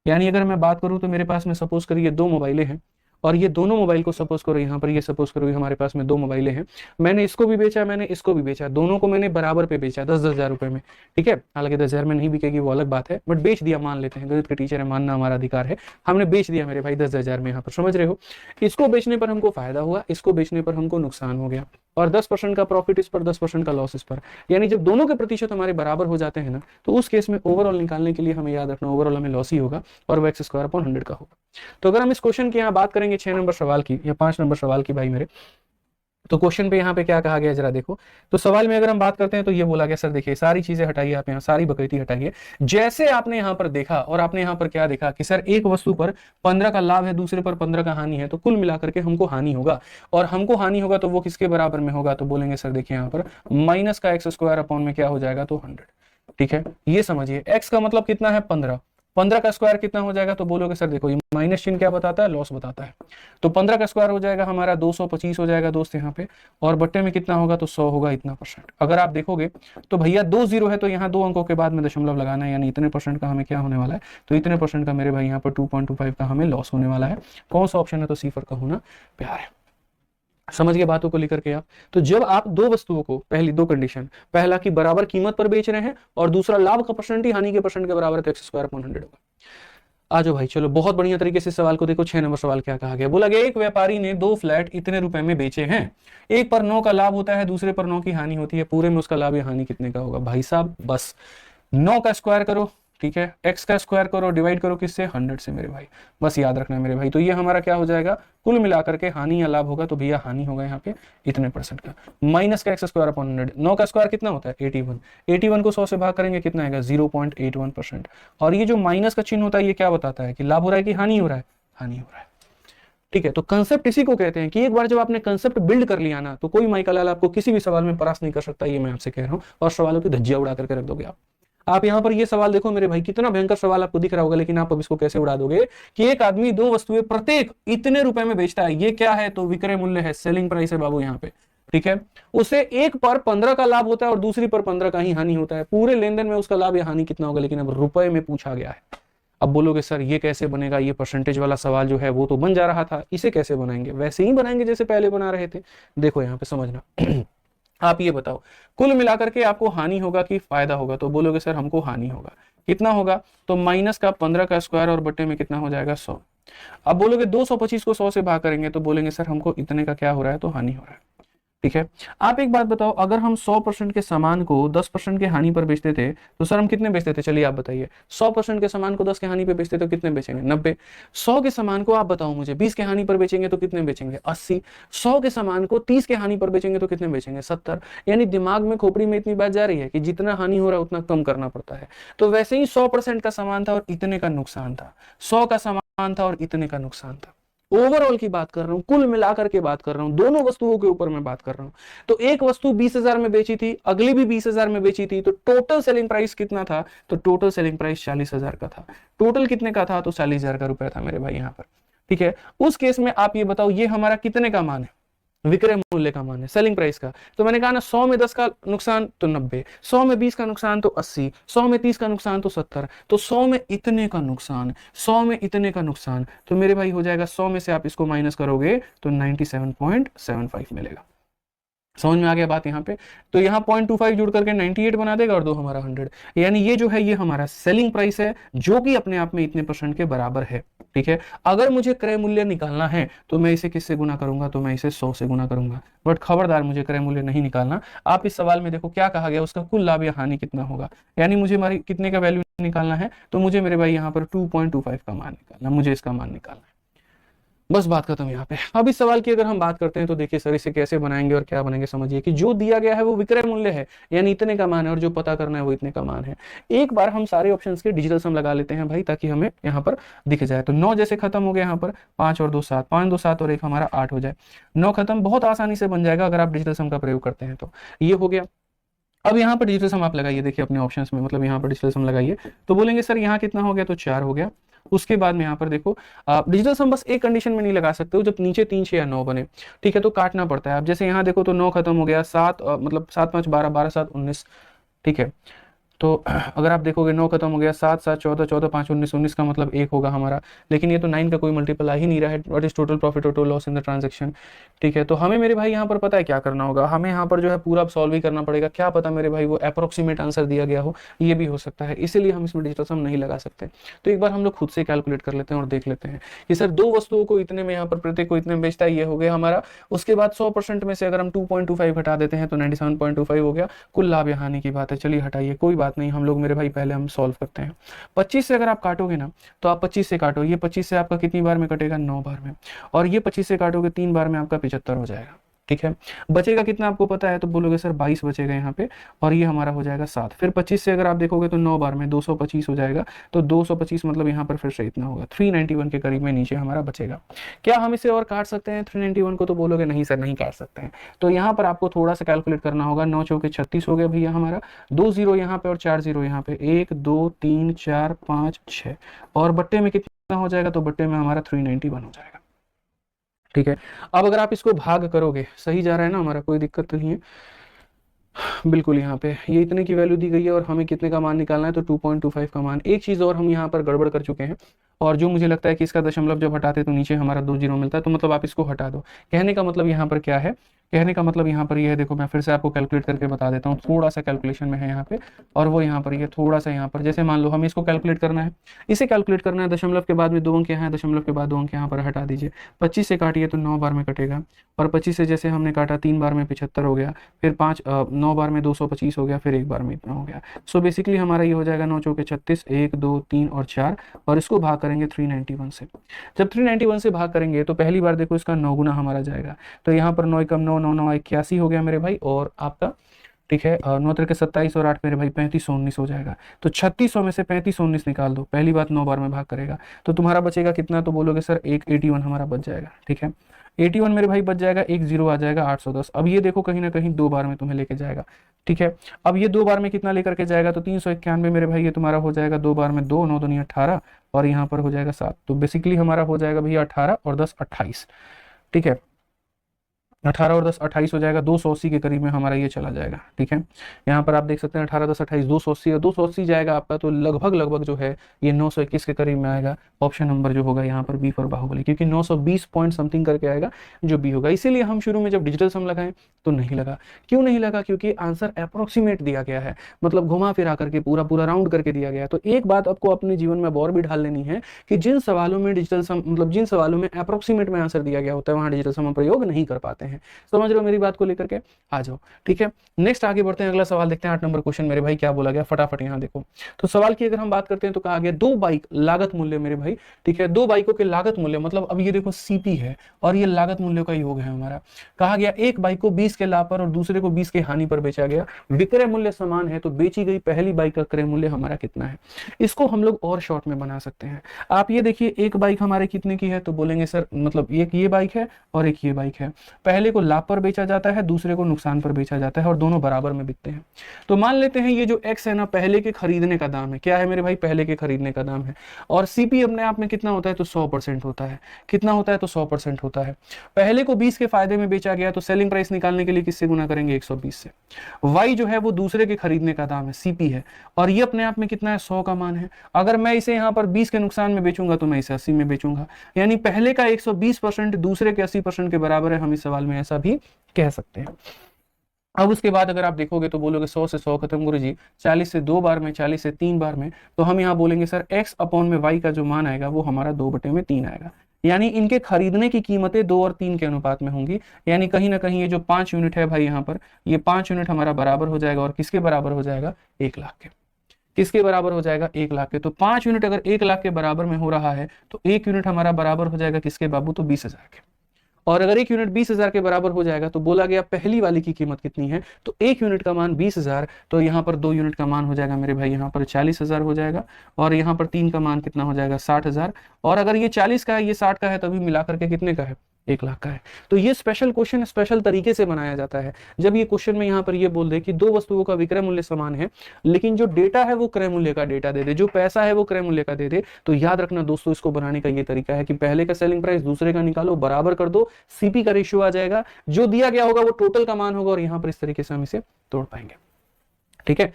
यानी अगर मैं बात करूं तो मेरे पास में सपोज करिए 2 मोबाइलें हैं, और ये दोनों मोबाइल को सपोज करो यहाँ पर, ये सपोज करो हमारे पास में 2 मोबाइलें हैं, मैंने इसको भी बेचा, मैंने इसको भी बेचा, दोनों को मैंने बराबर पे बेचा 10-10 हजार रुपए में, ठीक है। हालांकि 10 हजार में नहीं बिकेगी वो अलग बात है, बट बेच दिया, मान लेते हैं, गणित के टीचर है, मानना हमारा अधिकार है, हमने बेच दिया मेरे भाई 10 हजार में, यहाँ पर समझ रहे हो। इसको बेचने पर हमको फायदा हुआ, इसको बेचने पर हमको नुकसान हो गया, और 10% का प्रॉफिट इस पर, 10% का लॉस इस पर। यानी जब दोनों के प्रतिशत हमारे बराबर हो जाते हैं ना, तो उस केस में ओवरऑल निकालने के लिए हमें याद रखना ओवरऑल हमें लॉस ही होगा और वो x² का होगा। तो अगर हम इस क्वेश्चन की यहाँ बात करेंगे 6 नंबर सवाल की या 5 नंबर सवाल की भाई मेरे, तो क्वेश्चन पे यहाँ पे क्या कहा गया जरा देखो। तो सवाल में अगर हम बात करते हैं तो ये बोला गया, सर देखिए सारी चीजें हटाइए, आप यहाँ सारी बकैती हटाइए। जैसे आपने यहाँ पर देखा, और आपने यहाँ पर क्या देखा कि सर एक वस्तु पर 15 का लाभ है, दूसरे पर 15 का हानि है, तो कुल मिलाकर के हमको हानि होगा, और हमको हानि होगा तो वो किसके बराबर में होगा, तो बोलेंगे सर देखिए यहाँ पर माइनस का x² में क्या हो जाएगा, तो 100, ठीक है। ये समझिए x का मतलब कितना है 15, 15 का स्क्वायर कितना हो जाएगा, तो बोलोगे सर देखो ये माइनस चिन्ह क्या बताता है, लॉस बताता है, तो 15 का स्क्वायर हो जाएगा हमारा 225 हो जाएगा दोस्त यहाँ पे, और बट्टे में कितना होगा, तो 100 होगा, इतना %। अगर आप देखोगे तो भैया 2 0 है, तो यहाँ 2 अंकों के बाद में दशमलव लगाना है, यानी इतने % का हमें क्या होने वाला है, तो इतने % का मेरे भाई यहाँ पर 2.25 का हमें लॉस होने वाला है। कौन सा ऑप्शन है, तो C का होना प्यार है। समझ गए बातों को लेकर के आप। तो जब आप दो वस्तुओं को, पहली 2 कंडीशन, पहला की बराबर कीमत पर बेच रहे हैं, और दूसरा लाभ का परसेंट ही हानि के परसेंट के बराबर, तो x² होगा। आ जाओ भाई, चलो बहुत बढ़िया तरीके से सवाल को देखो। 6 नंबर सवाल क्या कहा गया, बोला गया एक व्यापारी ने 2 फ्लैट इतने रुपए में बेचे हैं, एक पर 9 का लाभ होता है, दूसरे पर 9 की हानि होती है, पूरे में उसका लाभ या हानि कितने का होगा। भाई साहब बस 9 का स्क्वायर करो, ठीक है, x का स्क्वायर करो, डिवाइड करो किससे, 100 से मेरे भाई, बस याद रखना है मेरे भाई। तो ये हमारा क्या हो जाएगा, कुल मिलाकर के हानि या लाभ होगा, तो भैया हानि होगा यहाँ पे इतने % का, माइनस का x² 9 का स्क्वायर कितना होता है 81, 81 को 100 से भाग करेंगे कितना आएगा 0.81%। और ये जो माइनस का चिन्ह होता है ये क्या बताता है कि लाभ हो रहा है कि हानि हो रहा है, हानि हो रहा है, ठीक है। तो कंसेप्ट इसी को कहते हैं कि एक बार जब आपने कंसेप्ट बिल्ड कर लिया ना, तो कोई माइकल लाल आपको किसी भी सवाल में परास्त नहीं कर सकता, ये मैं आपसे कह रहा हूँ, और सवालों की धज्जियां उड़ा करके रख दोगे आप यहाँ पर ये सवाल देखो मेरे भाई, कितना भयंकर सवाल आपको दिख रहा होगा, लेकिन आप अब इसको कैसे उड़ा दोगे कि एक आदमी 2 वस्तुएं प्रत्येक इतने रुपए में बेचता है, ये क्या है, तो विक्रय मूल्य है, सेलिंग प्राइस है बाबू यहाँ पे, ठीक है। उसे एक पर 15 का लाभ होता है और दूसरी पर 15 का ही हानि होता है, पूरे लेन देन में उसका लाभ या हानि कितना होगा, लेकिन अब रुपए में पूछा गया है। अब बोलोगे सर ये कैसे बनेगा, ये परसेंटेज वाला सवाल जो है वो तो बन जा रहा था, इसे कैसे बनाएंगे, वैसे ही बनाएंगे जैसे पहले बना रहे थे। देखो यहाँ पे समझना आप ये बताओ कुल मिलाकर के आपको हानि होगा कि फायदा होगा, तो बोलोगे सर हमको हानि होगा, कितना होगा, तो माइनस का 15 का स्क्वायर और बट्टे में कितना हो जाएगा 100। अब बोलोगे 225 को 100 से भाग करेंगे, तो बोलेंगे सर हमको इतने का क्या हो रहा है, तो हानि हो रहा है, ठीक है। आप एक बात बताओ, अगर हम 100% के सामान को 10% के हानि पर बेचते थे, तो सर हम कितने बेचते थे, चलिए आप बताइए। 100% के सामान को 10 के हानि पर बेचते तो कितने बेचेंगे, 90। 100 के सामान को आप बताओ मुझे 20 के हानि पर बेचेंगे तो कितने बेचेंगे, 80। 100 के सामान को 30 के हानि पर बेचेंगे तो कितने बेचेंगे, 70। यानी दिमाग में, खोपड़ी में इतनी बात जा रही है कि जितना हानि हो रहा है उतना कम करना पड़ता है। तो वैसे ही 100% का सामान था और इतने का नुकसान था, 100 का सामान था और इतने का नुकसान था। ओवरऑल की बात कर रहा हूं, कुल मिलाकर के बात कर रहा हूं, दोनों वस्तुओं के ऊपर मैं बात कर रहा हूं। तो एक वस्तु 20,000 में बेची थी, अगली भी 20,000 में बेची थी, तो टोटल सेलिंग प्राइस कितना था, तो टोटल सेलिंग प्राइस 40,000 का था। टोटल कितने का था, तो 40,000 का रुपया था मेरे भाई यहाँ पर, ठीक है। उस केस में आप ये बताओ ये हमारा कितने का मान है, विक्रय मूल्य का मान है, सेलिंग प्राइस का। तो मैंने कहा ना 100 में 10 का नुकसान तो 90, 100 में 20 का नुकसान तो 80, 100 में 30 का नुकसान तो 70, तो 100 में इतने का नुकसान, 100 में इतने का नुकसान, तो मेरे भाई हो जाएगा 100 में से आप इसको माइनस करोगे तो 97.75 मिलेगा। समझ में आ गया बात यहाँ पे। तो यहाँ 0.25 जुड़ करके 98 बना देगा और 2 हमारा 100, यानी ये जो है ये हमारा सेलिंग प्राइस है, जो कि अपने आप में इतने % के बराबर है, ठीक है। अगर मुझे क्रय मूल्य निकालना है तो मैं इसे किससे गुना करूंगा, तो मैं इसे 100 से गुना करूंगा, बट खबरदार मुझे क्रय मूल्य नहीं निकालना। आप इस सवाल में देखो क्या कहा गया, उसका कुल लाभ या हानि कितना होगा, यानी मुझे हमारी कितने का वैल्यू निकालना है, तो मुझे मेरे भाई यहाँ पर 2.25 का मान निकालना, मुझे इसका मान निकालना है। बस बात खत्म यहाँ पे। अब इस सवाल की अगर हम बात करते हैं तो देखिए सर इसे कैसे बनाएंगे और क्या बनेंगे, समझिए कि जो दिया गया है वो विक्रय मूल्य है, यानी इतने का मान है, और जो पता करना है वो इतने का मान है। एक बार हम सारे ऑप्शंस के डिजिटल सम लगा लेते हैं भाई, ताकि हमें यहाँ पर दिख जाए। तो 9 जैसे खत्म हो गया यहाँ पर, 5 और 2 7, 5 2 7 और 1 हमारा 8 हो जाए, 9 खत्म, बहुत आसानी से बन जाएगा अगर आप डिजिटल सम का प्रयोग करते हैं तो। ये हो गया। अब यहाँ पर डिजिटल सम आप लगाइए, देखिए अपने ऑप्शंस में, मतलब यहाँ पर डिजिटल सम लगाइए तो बोलेंगे सर यहाँ कितना हो गया, तो 4 हो गया। उसके बाद में यहाँ पर देखो, आप डिजिटल सम बस एक कंडीशन में नहीं लगा सकते हो, जब नीचे 3 6 या 9 बने, ठीक है, तो काटना पड़ता है। आप जैसे यहाँ देखो तो 9 खत्म हो गया, 7 मतलब 7 5 12, 12 7 19, ठीक है। तो अगर आप देखोगे 9 खत्म हो गया, 7 7 14, 14 5 19, 19 का मतलब 1 होगा हमारा, लेकिन ये तो 9 का कोई मल्टीपल आ ही नहीं रहा है। व्हाट इज टोटल प्रॉफिट और total loss in the transaction, ठीक है। तो हमें मेरे भाई यहाँ पर पता है क्या करना होगा, हमें यहाँ पर जो है पूरा सॉल्व ही करना पड़ेगा। क्या पता मेरे भाई वो अप्रोक्सीमेट आंसर दिया गया हो, ये भी हो सकता है, इसीलिए हम इसमें डिजिटल सम नहीं लगा सकते। तो एक बार हम लोग खुद से कैलकुलेट कर लेते हैं और देख लेते हैं कि सर दो वस्तुओं को इतने में यहाँ पर प्रत्येक को इतने में बेचता है, ये हो गया हमारा। उसके बाद 100% में से अगर हम 2.25 हटा देते हैं तो 97.25 हो गया। कुल लाभ या हानि की बात है, चलिए हटाइए, कोई बात नहीं, हम लोग मेरे भाई पहले हम सॉल्व करते हैं। 25 से अगर आप काटोगे ना, तो आप 25 से काटो, ये 25 से आपका कितनी बार में कटेगा, 9 बार में, और ये 25 से काटोगे 3 बार में आपका 75 हो जाएगा, ठीक है। बचेगा कितना आपको पता है, तो बोलोगे सर 22 बचेगा यहाँ पे, और ये हमारा हो जाएगा 7। फिर 25 से अगर आप देखोगे तो 9 बार में 225 हो जाएगा, तो 225 मतलब यहाँ पर फिर से इतना होगा, 391 के करीब में नीचे हमारा बचेगा। क्या हम इसे और काट सकते हैं 391 को, तो बोलोगे नहीं सर नहीं काट सकते हैं। तो यहाँ पर आपको थोड़ा सा कैलकुलेट करना होगा। 9 चौके 36 हो गया भैया हमारा, 2 जीरो यहाँ पे और 4 जीरो यहाँ पे, 1 2 3 4 5 6, और बट्टे में कितना हो जाएगा, तो बट्टे में हमारा 391 हो जाएगा, ठीक है। अब अगर आप इसको भाग करोगे, सही जा रहा है ना हमारा, कोई दिक्कत तो नहीं है, बिल्कुल। यहाँ पे ये इतने की वैल्यू दी गई है और हमें कितने का मान निकालना है, तो 2.25 का मान। एक चीज़ और हम यहाँ पर गड़बड़ कर चुके हैं, और जो मुझे लगता है कि इसका दशमलव जब हटाते तो नीचे हमारा 2 जीरो मिलता है, तो मतलब आप इसको हटा दो। कहने का मतलब यहाँ पर क्या है, कहने का मतलब यहाँ पर ये है, देखो मैं फिर से आपको कैलकुलेट करके बता देता हूँ, थोड़ा सा कैलकुलेशन में है यहाँ पे, और वो यहाँ पर ये थोड़ा सा यहाँ पर, जैसे मान लो हमें इसको कैलकुलेट करना है, इसे कैलकुलेट करना है, दशमलव के बाद में 2 अंक यहाँ है, दशमलव के बाद 2 अंक यहाँ पर हटा दीजिए। 25 से काटिए तो 9 बार में कटेगा, और 25 से जैसे हमने काटा 3 बार में 75 हो गया, फिर 9 बार में 225 हो गया, फिर 1 बार में इतना हो गया। सो बेसिकली हमारा ये हो जाएगा 9 चौके 36, 1 2 3 और 4, और इसको भाग करेंगे 391 से। जब 391 से भाग करेंगे तो पहली बार देखो इसका 9 गुना हमारा जाएगा, तो यहाँ पर 9 कम 9 9 9 81 हो गया मेरे भाई, और आपका ठीक है 9 3 27 और 8 मेरे भाई 35 19 हो जाएगा। तो 3600 में से 35 19 निकाल दो, पहली बात 9 बार में भाग करेगा, तो तुम्हारा बचेगा कितना, तो बोलोगे सर 81 हमारा बच जाएगा, ठीक है। 81 मेरे भाई बच जाएगा, एक जीरो आ जाएगा, 810। अब ये देखो कहीं ना कहीं 2 बार में तुम्हें लेके जाएगा, ठीक है। अब ये 2 बार में कितना लेकर के जाएगा, तो 391 मेरे भाई ये तुम्हारा हो जाएगा 2 बार में 2 9 दूनी 18, और यहाँ पर हो जाएगा 7। तो बेसिकली हमारा हो जाएगा भैया 18 और 10 28, ठीक है। 18 और 10 28 हो जाएगा, 280 के करीब में हमारा ये चला जाएगा, ठीक है। यहाँ पर आप देख सकते हैं 18 10 28 280, और 280 जाएगा आपका, तो लगभग लगभग जो है ये 921 के करीब में आएगा। ऑप्शन नंबर जो होगा यहाँ पर बी फॉर बाहुबली, क्योंकि 920 पॉइंट समथिंग करके आएगा जो बी होगा। इसीलिए हम शुरू में जब डिजिटल सम लगाएं तो नहीं लगा। क्यों नहीं लगा, क्योंकि आंसर अप्रोक्सीमेट दिया गया है, मतलब घुमा फिरा करके पूरा पूरा राउंड करके दिया गया है। तो एक बात आपको अपने जीवन में और भी ढाल लेनी है कि जिन सवालों में डिजिटल सम, मतलब जिन सवालों में अप्रोक्सीमेट में आंसर दिया गया होता है, वहां डिजिटल सम प्रयोग नहीं कर पाते हैं। समझ रहे हो मेरी बात को लेकर के, आ जाओ, ठीक है। नेक्स्ट आगे बढ़ते हैं, अगला सवाल देखते हैं। 8 नंबर क्वेश्चन मेरे भाई क्या बोला गया, फटाफट यहाँ देखो। तो सवाल की अगर हम बात करते हैं तो कहा गया 2 बाइक लागत मूल्य मेरे भाई, ठीक है, 2 बाइकों के लागत मूल्य, मतलब अब ये देखो सीपी है और ये लागत मूल्य का योग है हमारा। कहा गया एक बाइक को 20 के लाभ पर और दूसरे को 20 के हानि पर बेचा गया, विक्रय मूल्य समान है, तो बेची गई पहली बाइक का क्रय मूल्य हमारा कितना है। इसको हम लोग और शॉर्ट में बना सकते हैं। आप ये देखिए एक बाइक हमारे कितने की है, तो बोलेंगे सर मतलब एक ये बाइक है और एक ये बाइक है, पहले को लाभ पर बेचा जाता है, दूसरे को नुकसान पर बेचा जाता है, और दोनों बराबर में बिकते हैं। तो मान लेते हैं ये जो एक्स है ना, पहले के खरीदने का दाम है, क्या है मेरे भाई, पहले के खरीदने का दाम है, और सीपी अपने आप में कितना होता है, तो 100% होता है। कितना होता है, तो 100% होता है। पहले को 20 के फायदे में बेचा गया, तो सेलिंग प्राइस निकालने के लिए किससे गुना करेंगे, 120 से। वाई जो है वो दूसरे के खरीदने का दाम है, सीपी है, और ये अपने आप में कितना है, 100 का मान है। अगर मैं इसे यहाँ पर 20 के नुकसान में बेचूंगा तो मैं इसे 80 में बेचूंगा, यानी पहले का 120% दूसरे के 80% के बराबर है। हम इस सवाल में ऐसा भी कह सकते हैं। अब उसके बाद अगर आप देखोगे तो बोलोगे 100 से 100 खत्म गुरुजी, 40 से 2 बार में, 40 से 3 बार में, तो हम यहाँ बोलेंगे सर x अपॉन में y का जो मान आएगा वो हमारा 2/3 आएगा। यानी इनके खरीदने की कीमतें 2 और 3 के अनुपात में होंगी, यानी कहीं ना कहीं ये जो 5 यूनिट है भाई यहाँ पर, ये 5 यूनिट हमारा बराबर हो जाएगा, और किसके बराबर हो जाएगा, 1 लाख के। किसके बराबर हो जाएगा, 1 लाख के। तो 5 यूनिट अगर 1 लाख के बराबर में हो रहा है तो 1 यूनिट हमारा बराबर हो जाएगा किसके बाबू, तो 20,000 के। और अगर 1 यूनिट 20,000 के बराबर हो जाएगा तो बोला गया पहली वाली की कीमत कितनी है, तो 1 यूनिट का मान 20,000, तो यहाँ पर 2 यूनिट का मान हो जाएगा मेरे भाई यहाँ पर 40,000 हो जाएगा, और यहाँ पर 3 का मान कितना हो जाएगा, 60,000। और अगर ये 40 का है, ये 60 का है, तभी मिला करके कितने का है, 1 लाख का है। तो ये स्पेशल क्वेश्चन स्पेशल तरीके से बनाया जाता है। जब ये क्वेश्चन में यहाँ पर ये बोल दे कि दो वस्तुओं का विक्रय मूल्य समान है, लेकिन जो डेटा है वो क्रय मूल्य का डेटा दे दे, जो पैसा है वो क्रय मूल्य का दे दे, तो याद रखना दोस्तों, इसको बनाने का ये तरीका है कि पहले का सेलिंग प्राइस दूसरे का निकालो, बराबर कर दो, सीपी का रेशियो आ जाएगा, जो दिया गया होगा वो टोटल का मान होगा, और यहाँ पर इस तरीके से हम इसे तोड़ पाएंगे। ठीक है,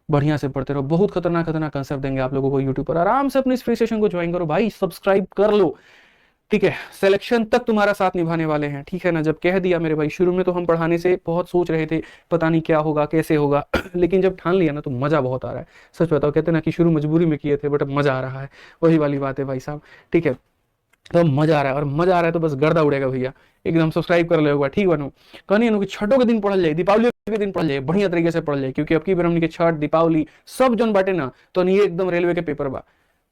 बढ़िया से पढ़ते रहो, बहुत खतरनाक खतरनाक कंसेप्ट देंगे आप लोगों को यूट्यूब पर। आराम से अपने इस फ्री सेशन को ज्वाइन करो भाई, सब्सक्राइब कर लो। ठीक है, सिलेक्शन तक तुम्हारा साथ निभाने वाले हैं। ठीक है ना, जब कह दिया मेरे भाई, शुरू में तो हम पढ़ाने से बहुत सोच रहे थे पता नहीं क्या होगा कैसे होगा लेकिन जब ठान लिया ना तो मजा बहुत आ रहा है। सच बताओ, कहते ना कि शुरू मजबूरी में किए थे बट अब मजा आ रहा है, वही वाली बात है भाई साहब। ठीक है, तो मजा आ रहा है, और मजा आ रहा है तो बस गर्दा उड़ेगा भैया। एकदम सब्सक्राइब कर ले, ठीक बनू कहनी अनु कि छठों के दिन पढ़ल जाए, दीपावली के दिन पढ़ जाए, बढ़िया तरीके से पढ़ जाए, क्योंकि अब की बार हमने के छठ दीपावली सब जन बाटे ना, तो ये एकदम रेलवे के पेपर बा।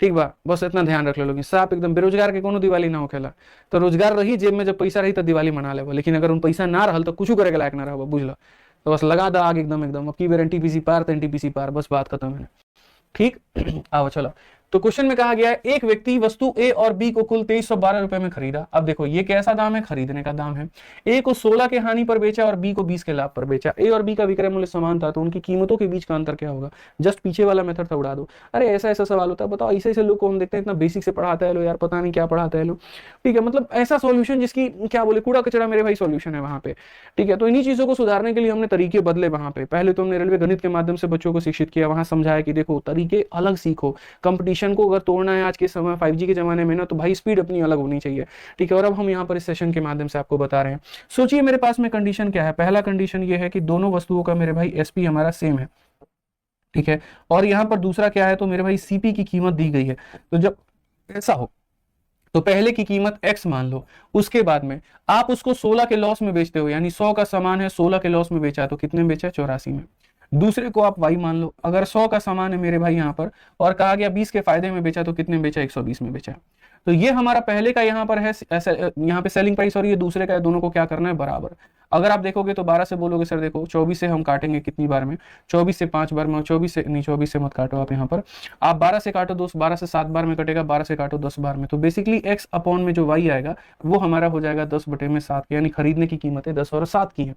ठीक बा, बस इतना ध्यान रख लो कि साफ एकदम बेरोजगार के कोनो दिवाली ना होखेला। तो रोजगार रही, जेब में जब पैसा रही तो दिवाली मना लेबो, लेकिन अगर उन पैसा ना रहल तो कुछ करे के लायक ना रहबो, बुझल। तो बस लगा दा आग एकदम एकदम, अब की बार एनटीपीसी पार तो एनटीपीसी पार, बस बात खत्म है। ठीक आओ चलो, तो क्वेश्चन में कहा गया है एक व्यक्ति वस्तु ए और बी को कुल 2312 रुपए में खरीदा। अब देखो ये कैसा दाम है, खरीदने का दाम है। ए को 16 के हानि पर बेचा और बी को 20 के लाभ पर बेचा। ए और बी का विक्रय मूल्य समान था, तो उनकी कीमतों के बीच का अंतर क्या होगा। जस्ट पीछे वाला मेथड था, उड़ा दो। अरे ऐसा ऐसा सवाल होता है, बताओ। ऐसे ऐसे लोग को हम देखते हैं इतना बेसिक से पढ़ाता है लो यार, पता नहीं क्या पढ़ाता है लो। ठीक है, मतलब ऐसा सॉल्यूशन जिसकी क्या बोले, कूड़ा कचरा मेरे भाई सॉल्यूशन है वहां पे। ठीक है, तो इन्हीं चीजों को सुधारने के लिए हमने तरीके बदले वहां पे। पहले तो हमने रेलवे गणित के माध्यम से बच्चों को शिक्षित किया, वहां समझाया कि देखो तरीके अलग सीखो, कंपटीशन को अगर तोड़ना है आज के समय 5G के जमाने में ना, तो भाई स्पीड अपनी अलग होनी चाहिए। ठीक है, और अब हम यहाँ पर इस सेशन के माध्यम से आपको बता रहे हैं। सोचिए मेरे पास में कंडीशन क्या है। पहला कंडीशन ये है कि दोनों वस्तुओं का मेरे भाई एसपी हमारा सेम है। ठीक है, और यहाँ पर दूसरा क्या है, तो मेरे भाई सीपी की कीमत दी गई है। तो जब ऐसा हो तो पहले की कीमत x मान लो, उसके बाद में आप उसको 16 के लॉस में बेचते हो, यानी 100 का सामान है, 16 के लॉस में बेचा, तो कितने में बेचा, 84 में। दूसरे को आप y मान लो, अगर 100 का सामान है मेरे भाई यहाँ पर, और कहा गया 20 के फायदे में बेचा, तो कितने में बेचा, 120 में बेचा। तो ये हमारा पहले का यहाँ पर है, यहाँ पे सेलिंग प्राइस, और ये दूसरे का है, दोनों को क्या करना है, बराबर। अगर आप देखोगे तो 12 से बोलोगे सर देखो 24 से हम काटेंगे कितनी बार में, 24 से 5 बार में, 24 से नहीं, 24 से मत काटो आप यहाँ पर, आप 12 से काटो, 12 से 7 बार में कटेगा, 12 से काटो 10 बार में। तो बेसिकली x अपॉन में जो y आएगा वो हमारा हो जाएगा 10/7, यानी खरीदने की कीमतें 10 और 7 की है।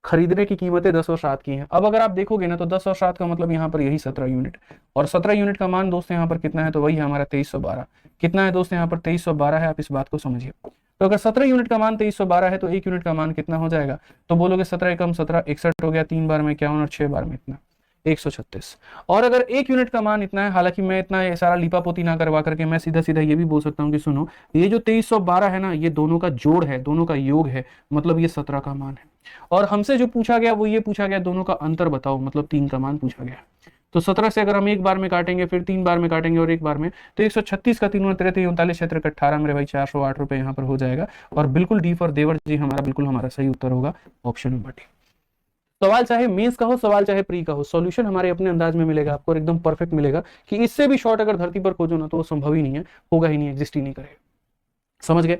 खरीदने की कीमतें 10 और 7 की हैं। अब अगर आप देखोगे ना तो 10 और 7 का मतलब यहाँ पर यही 17 यूनिट, और 17 यूनिट का मान दोस्तों यहाँ पर कितना है, तो वही हमारा 2312। कितना है दोस्तों यहाँ पर, 2312 है। आप इस बात को समझिए। तो अगर 17 यूनिट का मान 2312 है तो 1 यूनिट का मान कितना हो जाएगा, तो बोलोगे 17 एकम 17, 61 हो गया, 3 बार में 51 और 6 बार में इतना 136। और अगर 1 यूनिट का मान इतना है, हालांकि मैं इतना सारा लिपापोती ना करवा करके मैं सीधा सीधा ये भी बोल सकता हूँ कि सुनो, ये जो 2312 है ना, ये दोनों का जोड़ है, दोनों का योग है, मतलब ये 17 का मान है। और हमसे जो पूछा गया वो ये पूछा गया दोनों का अंतर बताओ, मतलब 3 का मान पूछा गया। तो 17 से अगर हम एक बार में काटेंगे, फिर 3 बार में काटेंगे और एक बार में, तो 136 का 3 33 39 क्षेत्र का 18 मेरे भाई 408 रुपए यहाँ पर हो जाएगा। और बिल्कुल डी फॉर देवर जी हमारा बिल्कुल हमारा सही उत्तर होगा ऑप्शन नंबर डी। सवाल चाहे मेंस का हो, सवाल चाहे प्री का हो, सॉल्यूशन हमारे अपने अंदाज में मिलेगा आपको और एकदम परफेक्ट मिलेगा कि इससे भी शॉर्ट अगर धरती पर खोजो ना तो वो संभव ही नहीं है, होगा ही नहीं, एग्जिस्ट ही नहीं करेगा। समझ गए?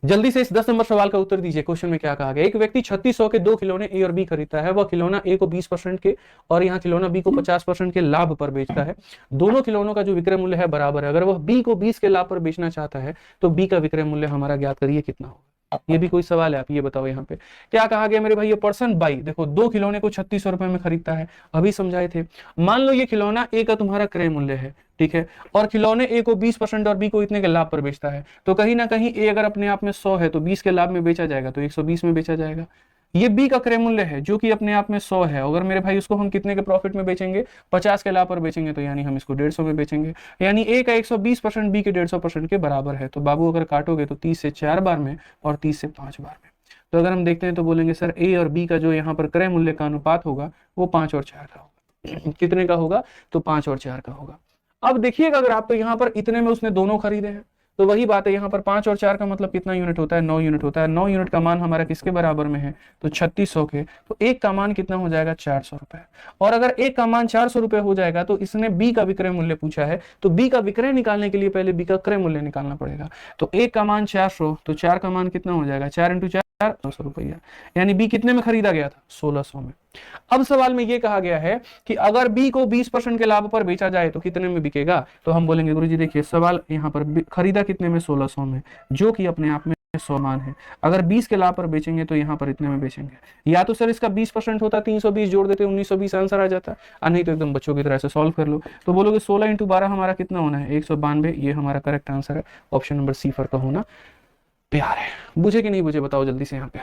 जल्दी से इस 10 नंबर सवाल का उत्तर दीजिए। क्वेश्चन में क्या कहा गया, एक व्यक्ति 3600 के 2 खिलौने ए और बी खरीदता है। वह खिलौना ए को 20% के और यहाँ खिलौना बी को 50% के लाभ पर बेचता है। दोनों खिलौनों का जो विक्रय मूल्य है बराबर है। अगर वह बी को 20 के लाभ पर बेचना चाहता है तो बी का विक्रय मूल्य हमारा ज्ञात करिए कितना होगा। ये भी कोई सवाल है, आप ये बताओ यहाँ पे क्या कहा गया मेरे भाई। ये पर्सन बाई देखो 2 खिलौने को 3600 रुपए में खरीदता है, अभी समझाए थे। मान लो ये खिलौना ए का तुम्हारा क्रय मूल्य है, ठीक है, और खिलौने ए को 20% और बी को इतने के लाभ पर बेचता है। तो कहीं ना कहीं ए अगर अपने आप में 100 है तो 20 के लाभ में बेचा जाएगा तो 120 में बेचा जाएगा। ये बी का क्रय मूल्य है जो कि अपने आप में 100 है। अगर मेरे भाई उसको हम कितने के प्रॉफिट में बेचेंगे, 50 के लाभ पर बेचेंगे, तो यानी हम इसको 150 में बेचेंगे। यानी ए का 120% बी के 150% के बराबर है। तो बाबू अगर काटोगे तो 30 से 4 बार में और 30 से 5 बार में। तो अगर हम देखते हैं तो बोलेंगे सर ए और बी का जो यहाँ पर क्रय मूल्य का अनुपात होगा वो 5 और 4 का होगा। कितने का होगा, तो 5 और 4 का होगा। अब देखिएगा अगर आप तो यहाँ पर इतने में उसने दोनों खरीदे हैं तो वही बात है, यहाँ पर 5 और 4 का मतलब कितना यूनिट होता है, 9 यूनिट होता है। 9 यूनिट का मान हमारा किसके बराबर में है, तो 3600 के। तो एक का मान कितना हो जाएगा, 400 रुपए। और अगर एक का मान 400 रुपए हो जाएगा तो इसने बी का विक्रय मूल्य पूछा है, तो बी का विक्रय निकालने के लिए पहले बी का क्रय मूल्य निकालना पड़ेगा। तो एक का मान 400, तो 4 का मान कितना हो जाएगा, 4 इंटू 4 1600 रुपया। यानी बी कितने में खरीदा गया था, 1600 में। अब सवाल में यह कहा गया है कि अगर बी को 20% के लाभ पर बेचा जाए तो कितने में बिकेगा। तो हम बोलेंगे गुरुजी देखिए सवाल यहाँ पर खरीदा कितने में, 1600 में, जो कि अपने आप में 100 मान है। अगर 20 के लाभ पर बेचेंगे तो यहाँ पर इतने में बेचेंगे। या तो सर इसका 20% होता, 320 जोड़ देते 1920 आंसर आ जाता, और नहीं तो एकदम बच्चों की तरह से सॉल्व कर लो। तो बोलोगे 16 इंटू 12 हमारा कितना होना है, 192। ये हमारा करेक्ट आंसर है, ऑप्शन नंबर सी फर का होना प्यार है। बुझे कि नहीं बुझे बताओ जल्दी से यहाँ पे,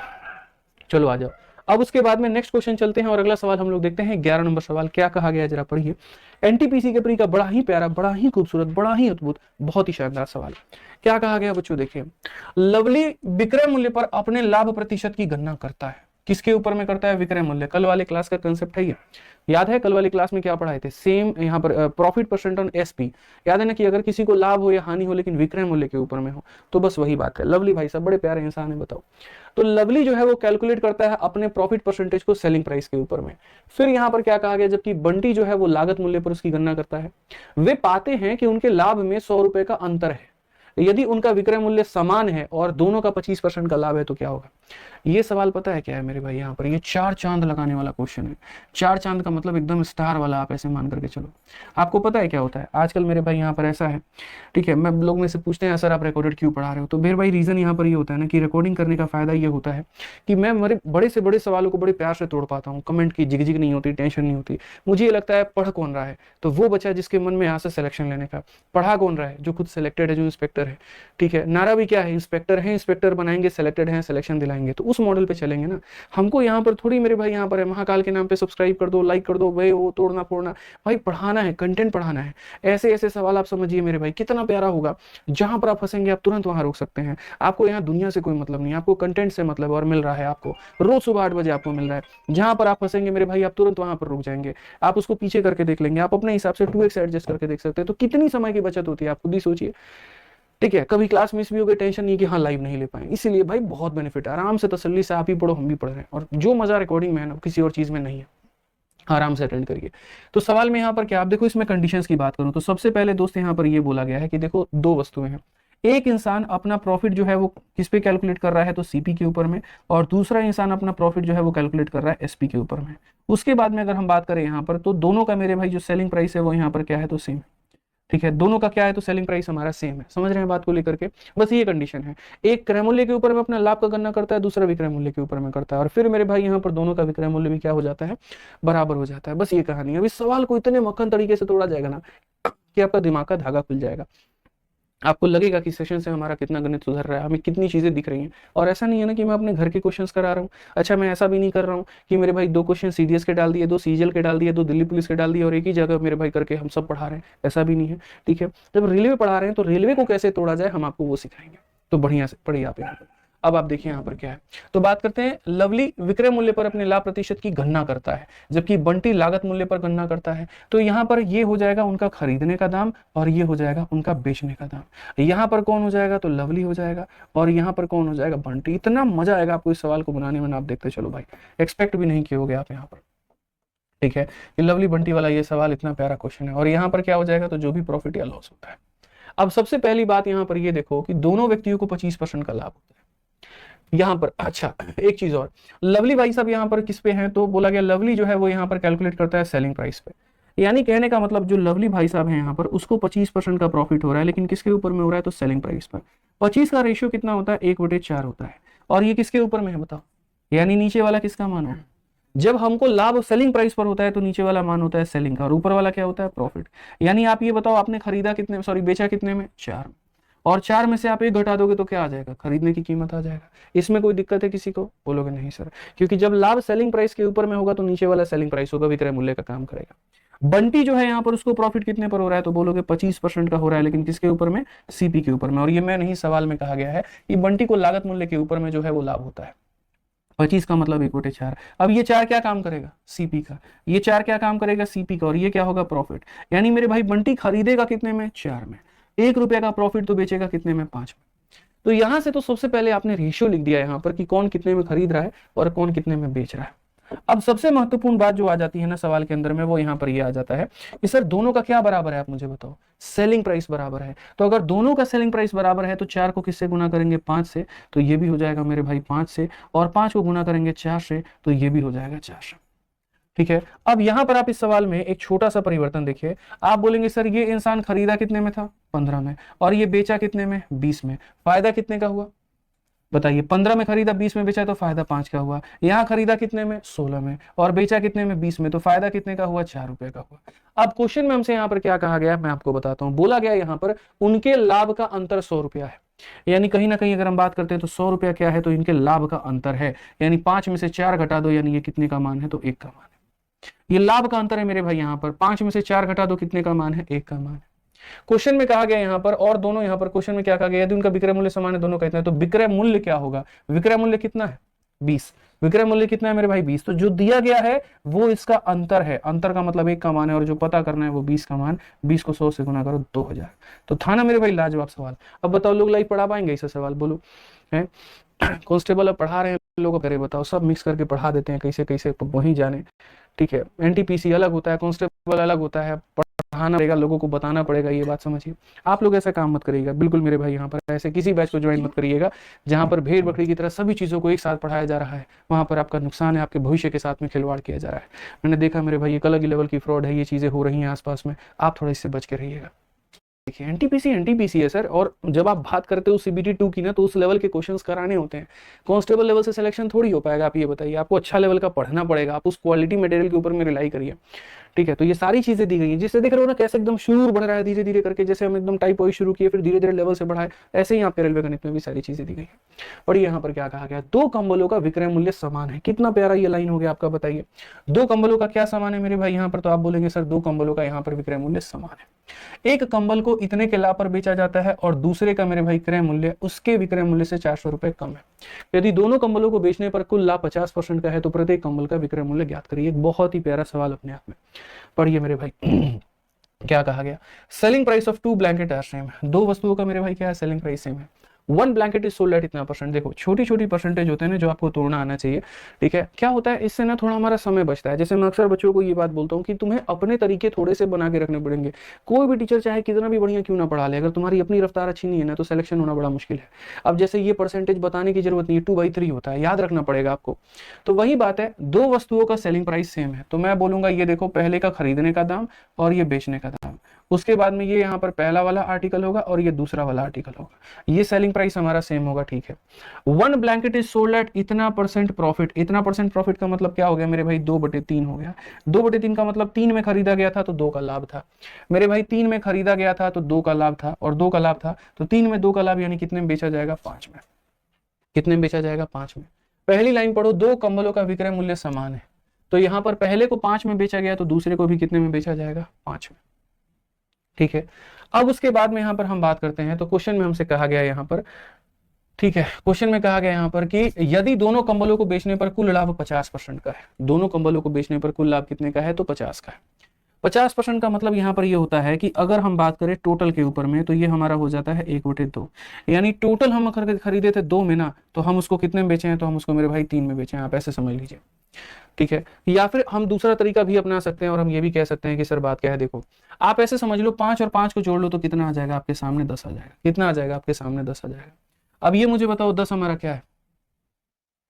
चलो आ जाओ। अब उसके बाद में नेक्स्ट क्वेश्चन चलते हैं और अगला सवाल हम लोग देखते हैं 11 नंबर सवाल क्या कहा गया है, जरा पढ़िए। एनटीपीसी के प्री का बड़ा ही प्यारा, बड़ा ही खूबसूरत, बड़ा ही अद्भुत, बहुत ही शानदार सवाल। क्या कहा गया बच्चों, देखिए लवली विक्रय मूल्य पर अपने लाभ प्रतिशत की गणना करता है। किसके ऊपर में करता है, विक्रय मूल्य। कल वाले क्लास का कंसेप्ट है ये, याद है कल वाली क्लास में क्या पढ़ाए थे, सेम यहाँ पर प्रॉफिट परसेंट ऑन एसपी। याद है ना कि अगर किसी को लाभ हो या हानि हो लेकिन विक्रय मूल्य के ऊपर में हो, तो बस वही बात है। लवली भाई साहब बड़े प्यारे इंसान है, बताओ। तो लवली जो है वो कैलकुलेट करता है अपने प्रॉफिट परसेंटेज को सेलिंग प्राइस के ऊपर में। फिर यहाँ पर क्या कहा गया, जबकि बंटी जो है वो लागत मूल्य पर उसकी गणना करता है। वे पाते हैं कि उनके लाभ में 100 रुपए का अंतर है। यदि उनका विक्रय मूल्य समान है और दोनों का 25% का लाभ है तो क्या होगा। ये सवाल पता है क्या है मेरे भाई, यहाँ पर ये 4 चांद लगाने वाला क्वेश्चन है। 4 चांद का मतलब एकदम स्टार वाला, आप ऐसे मान करके चलो। आपको पता है क्या होता है आजकल मेरे भाई, यहाँ पर ऐसा है, ठीक है, मैं लोग में से पूछते हैं सर आप रिकॉर्डेड क्यों पढ़ा रहे हो, तो मेरे भाई रीजन यहाँ पर ये होता है ना कि रिकॉर्डिंग करने का फायदा ये होता है कि मैं मेरे बड़े से बड़े सवालों को बड़े प्यार से तोड़ पाता हूँ। कमेंट की झिकझिक नहीं होती, टेंशन नहीं होती। मुझे ये लगता है पढ़ कौन रहा है, तो वो बच्चा जिसके मन में यहाँ से सिलेक्शन लेने का। पढ़ा कौन रहा है, जो खुद सिलेक्टेड है, जो इंस्पेक्टर है। ठीक है, नारा भी क्या है, इंस्पेक्टर है, इंस्पेक्टर बनाएंगे, सिलेक्टेड है, सिलेक्शन दिलाएंगे। तो उस मॉडल पे चलेंगे ना। हमको यहाँ पर थोड़ी मेरे भाई यहाँ पर है महाकाल के नाम पे सब्सक्राइब कर दो, लाइक कर दो, भाई वो तोड़ना फोड़ना। भाई पढ़ाना है, कंटेंट पढ़ाना है। ऐसे ऐसे सवाल आप समझिए मेरे भाई, कितना प्यारा होगा। जहां पर आप फंसेंगे आप तुरंत वहां रोक सकते हैं। आपको यहाँ दुनिया से कोई मतलब नहीं, आपको कंटेंट से मतलब, और मिल रहा है आपको रोज सुबह 8 बजे आपको मिल रहा है। जहां पर आप फंसेंगे मेरे भाई आप तुरंत वहां पर रुक जाएंगे। आप उसको पीछे करके देख लेंगे, आप अपने हिसाब से 2x एडजस्ट करके देख सकते हैं। तो कितनी समय की बचत होती है आप खुद ही सोचिए। ठीक है, कभी क्लास मिस भी हो गई, टेंशन नहीं कि हाँ लाइव नहीं ले पाए। इसीलिए भाई बहुत बेनिफिट है, आराम से तसल्ली से आप ही पढ़ो, हम भी पढ़ रहे हैं। और जो मजा रिकॉर्डिंग में है ना किसी और चीज में नहीं है, आराम से अटेंड करिए। तो सवाल में यहाँ पर क्या, आप देखो इसमें कंडीशंस की बात करूं तो सबसे पहले दोस्त यहाँ पर ये बोला गया है कि देखो 2 वस्तुएं हैं। एक इंसान अपना प्रॉफिट जो है वो किस पे कैलकुलेट कर रहा है, तो सीपी के ऊपर में, और दूसरा इंसान अपना प्रॉफिट जो है वो कैलकुलेट कर रहा है एसपी के ऊपर में। उसके बाद में अगर हम बात करें यहाँ पर, तो दोनों का मेरे भाई जो सेलिंग प्राइस है वो यहाँ पर क्या है, तो सेम। ठीक है, दोनों का क्या है, तो सेलिंग प्राइस हमारा सेम है। समझ रहे हैं बात को लेकर के, बस ये कंडीशन है। एक क्रय मूल्य के ऊपर में अपना लाभ का गणना करता है, दूसरा विक्रय मूल्य के ऊपर में करता है। और फिर मेरे भाई यहाँ पर दोनों का विक्रय मूल्य भी क्या हो जाता है, बराबर हो जाता है। बस ये कहानी है। अभी सवाल को इतने मक्खन तरीके से तोड़ा जाएगा ना कि आपका दिमाग का धागा खुल जाएगा। आपको लगेगा कि सेशन से हमारा कितना गणित सुधर रहा है, हमें कितनी चीजें दिख रही हैं। और ऐसा नहीं है ना कि मैं अपने घर के क्वेश्चंस करा रहा हूँ। अच्छा, मैं ऐसा भी नहीं कर रहा हूँ कि मेरे भाई 2 क्वेश्चन सीडीएस के डाल दिए, 2 सीजीएल के डाल दिए, 2 दिल्ली पुलिस के डाल दिए और एक ही जगह मेरे भाई करके हम सब पढ़ा रहे हैं। ऐसा भी नहीं है। ठीक है, जब रेलवे पढ़ा रहे हैं तो रेलवे को कैसे तोड़ा जाए हम आपको वो सिखाएंगे। तो बढ़िया से पढ़िए आप यहाँ पर। अब आप देखिए यहाँ पर क्या है, तो बात करते हैं। लवली विक्रय मूल्य पर अपने लाभ प्रतिशत की गणना करता है, जबकि बंटी लागत मूल्य पर गणना करता है। तो यहाँ पर ये हो जाएगा उनका खरीदने का दाम और ये हो जाएगा उनका बेचने का दाम। यहाँ पर कौन हो जाएगा, तो लवली हो जाएगा, और यहाँ पर कौन हो जाएगा, बंटी। इतना मजा आएगा आपको इस सवाल को बनाने में, आप देखते चलो भाई, एक्सपेक्ट भी नहीं किए आप यहाँ पर। ठीक है, ये लवली बंटी वाला ये सवाल इतना प्यारा क्वेश्चन है। और यहाँ पर क्या हो जाएगा, तो जो भी प्रॉफिट या लॉस होता है। अब सबसे पहली बात यहाँ पर ये देखो कि दोनों व्यक्तियों को 25% का लाभ होता है यहाँ पर। अच्छा, एक चीज और, लवली भाई साहब यहाँ पर किस पे हैं, तो बोला गया लवली जो है वो यहाँ पर कैलकुलेट करता है सेलिंग प्राइस पे। यानी कहने का मतलब जो लवली भाई साहब हैं यहाँ पर उसको 25% का प्रॉफिट हो रहा है, लेकिन किसके ऊपर में हो रहा है, तो सेलिंग प्राइस पर। 25 का रेशियो कितना होता है, 1/4 होता है। और ये किसके ऊपर में है बताओ, यानी नीचे वाला किसका मान होगा। जब हमको लाभ सेलिंग प्राइस पर होता है तो नीचे वाला मान होता है सेलिंग का, और ऊपर वाला क्या होता है, प्रॉफिट। यानी आप ये बताओ आपने खरीदा कितने, सॉरी बेचा कितने में, 4 में, और 4 में से आप 1 घटा दोगे तो क्या आ जाएगा, खरीदने की कीमत आ जाएगा। इसमें कोई दिक्कत है किसी को, बोलोगे नहीं सर, क्योंकि जब लाभ सेलिंग प्राइस के ऊपर में होगा तो नीचे वाला सेलिंग प्राइस होगा, विक्रय मूल्य का काम करेगा। बंटी जो है यहाँ पर उसको प्रॉफिट कितने पर हो रहा है, तो बोलोगे 25% का हो रहा है, लेकिन किसके ऊपर में, सीपी के ऊपर में। और ये मैं नहीं, सवाल में कहा गया है कि बंटी को लागत मूल्य के ऊपर में जो है वो लाभ होता है। 25 का मतलब 1/4। अब ये 4 क्या काम करेगा, सीपी का। ये 4 क्या काम करेगा, सीपी का। और ये क्या होगा, प्रॉफिट। यानी मेरे भाई बंटी खरीदेगा कितने में, 4 में। ₹1 का प्रॉफिट तो बेचेगा कितने में, 5 में। तो यहां से तो सबसे पहले आपने रेशियो लिख दिया यहां पर कि कौन कितने में खरीद रहा है और कौन कितने में बेच रहा है। अब सबसे महत्वपूर्ण बात जो आ जाती है ना सवाल के अंदर में, वो यहां पर ये आ जाता है कि सर दोनों का क्या बराबर है, आप मुझे बताओ। सेलिंग प्राइस बराबर है। तो अगर दोनों का सेलिंग प्राइस बराबर है तो 4 को किससे गुना करेंगे, 5 से, तो ये भी हो जाएगा मेरे भाई 5 से, और 5 को गुना करेंगे 4 से, तो ये भी हो जाएगा 4 से। ठीक है। अब यहां पर आप इस सवाल में एक छोटा सा परिवर्तन देखिए। आप बोलेंगे सर ये इंसान खरीदा कितने में था, 15 में, और ये बेचा कितने में, 20 में। फायदा कितने का हुआ बताइए, 15 में खरीदा 20 में बेचा तो फायदा 5 का हुआ। यहां खरीदा कितने में, 16 में, और बेचा कितने में, 20 में, तो फायदा कितने का हुआ, ₹4 का हुआ। अब क्वेश्चन में हमसे यहां पर क्या कहा गया मैं आपको बताता हूं। बोला गया यहां पर उनके लाभ का अंतर ₹100 है। यानी कहीं ना कहीं अगर हम बात करते हैं तो ₹100 क्या है, तो इनके लाभ का अंतर है। यानी 5 में से 4 घटा दो, यानी ये कितने का मान है, तो 1 का मान है। ये लाभ का अंतर है मेरे भाई। यहां पर 5 में से 4 घटा दो, कितने का मान है, 1 का मान है। क्वेश्चन में कहा गया यहां पर, और दोनों यहां पर क्वेश्चन में क्या कहा गया, यदि उनका विक्रय मूल्य समान है, दोनों का इतना है, तो विक्रय मूल्य क्या होगा, विक्रय मूल्य कितना है, 20। विक्रय मूल्य कितना है मेरे भाई, 20। तो जो दिया गया है वो इसका अंतर है। अंतर का मतलब 1 का मान है, और जो पता करना है वो 20 का मान। 20 को 100 से गुना करो, 2000। तो था ना मेरे भाई लाजवाब सवाल। अब बताओ लोग लाइव पढ़ा पाएंगे इसे सवाल, बोलो है। कांस्टेबल अब पढ़ा रहे हैं लोग, करे बताओ, सब मिक्स करके पढ़ा देते हैं, कैसे कैसे वही जाने। ठीक है, एनटीपीसी अलग होता है, कांस्टेबल अलग होता है, पढ़ाना पड़ेगा लोगों को, बताना पड़ेगा, ये बात समझिए। आप लोग ऐसा काम मत करिएगा बिल्कुल मेरे भाई। यहाँ पर ऐसे किसी बैच को ज्वाइन मत करिएगा जहां पर भेड़ बकरी की तरह सभी चीजों को एक साथ पढ़ाया जा रहा है। वहां पर आपका नुकसान है, आपके भविष्य के साथ में खिलवाड़ किया जा रहा है। मैंने देखा मेरे भाई एक अलग ही लेवल की फ्रॉड है, ये चीजें हो रही हैं आसपास में, आप थोड़ा इससे बच के रहिएगा। देखिए एनटीपीसी है सर, और जब आप बात करते हो सीबीटी 2 की ना, तो उस लेवल के क्वेश्चंस कराने होते हैं। कांस्टेबल लेवल से सिलेक्शन थोड़ी हो पाएगा, आप ये बताइए। आपको अच्छा लेवल का पढ़ना पड़ेगा, आप उस क्वालिटी मटेरियल के ऊपर में रिलाई करिए। ठीक है, तो ये सारी चीजें दी गई हैं, जिससे देख रहे हो ना कैसे एकदम शुरू बढ़ रहा है धीरे धीरे करके। जैसे हम एकदम टाइप वाइज शुरू किए, फिर धीरे धीरे लेवल से बढ़ाए, ऐसे ही आपके रेलवे गणित में भी सारी चीजें दी गई है। और यहाँ पर क्या कहा गया, 2 कंबलों का विक्रय मूल्य समान है। कितना प्यारा ये लाइन हो गया आपका, बताइए। 2 कंबलों का क्या समान है मेरे भाई यहाँ पर, तो आप बोलेंगे सर 2 कंबलों का यहाँ पर विक्रय मूल्य समान है। एक कंबल को इतने के लाभ पर बेचा जाता है, और दूसरे का मेरे भाई क्रय मूल्य उसके विक्रय मूल्य से ₹400 कम है। यदि दोनों कंबलों को बेचने पर कुल लाभ 50% का है, तो प्रत्येक कंबल का विक्रय मूल्य ज्ञात करिए। एक बहुत ही प्यारा सवाल अपने आप में। पढ़िए मेरे भाई। क्या कहा गया, selling price of 2 blanket are same. 2 वस्तुओं का मेरे भाई क्या है, सेलिंग प्राइस सेम है। 1 ब्लैंकेट इज सोल्ड एट इतना परसेंट। देखो छोटी छोटी परसेंटेज होते हैं ना, जो आपको तोड़ना आना चाहिए। ठीक है, क्या होता है इससे ना, थोड़ा हमारा समय बचता है। जैसे मैं अक्सर बच्चों को ये बात बोलता हूँ कि तुम्हें अपने तरीके थोड़े से बना के रखने पड़ेंगे। कोई भी टीचर चाहे कितना भी बढ़िया क्यों ना पढ़ा ले, अगर तुम्हारी अपनी रफ्तार अच्छी नहीं है ना, तो सिलेक्शन होना बड़ा मुश्किल है। अब जैसे ये परसेंटेज बताने की जरूरत नहीं है, 2/3 होता है, याद रखना पड़ेगा आपको। तो वही बात है, 2 वस्तुओं का सेलिंग प्राइस सेम है, तो मैं बोलूंगा ये देखो, पहले का खरीदने का दाम और ये बेचने का दाम। उसके बाद में ये यहाँ पर पहला वाला आर्टिकल होगा और ये दूसरा वाला आर्टिकल होगा। ये सेलिंग प्राइस हमारा सेम होगा। ठीक है, 1 ब्लैंकेट इज सोल्ड एट इतना % प्रॉफिट। इतना % प्रॉफिट का मतलब क्या हो गया मेरे भाई, 2/3 हो गया। 2/3 का मतलब 3 में खरीदा गया था तो 2 का लाभ था मेरे भाई। 3 में खरीदा गया था तो 2 का लाभ था, और 2 का लाभ था तो 3 में 2 का लाभ, यानी कितने में बेचा जाएगा, 5 में। कितने में बेचा जाएगा, 5 में। पहली लाइन पढ़ो, 2 कंबलों का विक्रय मूल्य समान है। तो यहां पर पहले को 5 में बेचा गया, तो दूसरे को भी कितने में बेचा जाएगा, 5 में। ठीक है, अब उसके बाद में यहां पर हम बात करते हैं। तो क्वेश्चन में हमसे कहा गया यहां पर, ठीक है, क्वेश्चन में कहा गया यहां पर कि यदि दोनों कंबलों को बेचने पर कुल लाभ 50% का है। दोनों कंबलों को बेचने पर कुल लाभ कितने का है, तो 50 का है। 50% का मतलब यहां पर ये होता है कि अगर हम बात करें टोटल के ऊपर में, तो ये हमारा हो जाता है 1/2। यानी टोटल हम अगर खरीदे थे 2 में ना, तो हम उसको कितने में बेचे हैं, तो हम उसको मेरे भाई 3 में बेचे हैं। आप ऐसे समझ लीजिए। ठीक है, या फिर हम दूसरा तरीका भी अपना सकते हैं, और हम ये भी कह सकते हैं कि सर बात क्या है, देखो आप ऐसे समझ लो, 5 और 5 को जोड़ लो तो कितना आ जाएगा आपके सामने, 10 आ जाएगा। कितना आ जाएगा आपके सामने, 10 आ जाएगा। अब ये मुझे बताओ, 10 हमारा क्या है,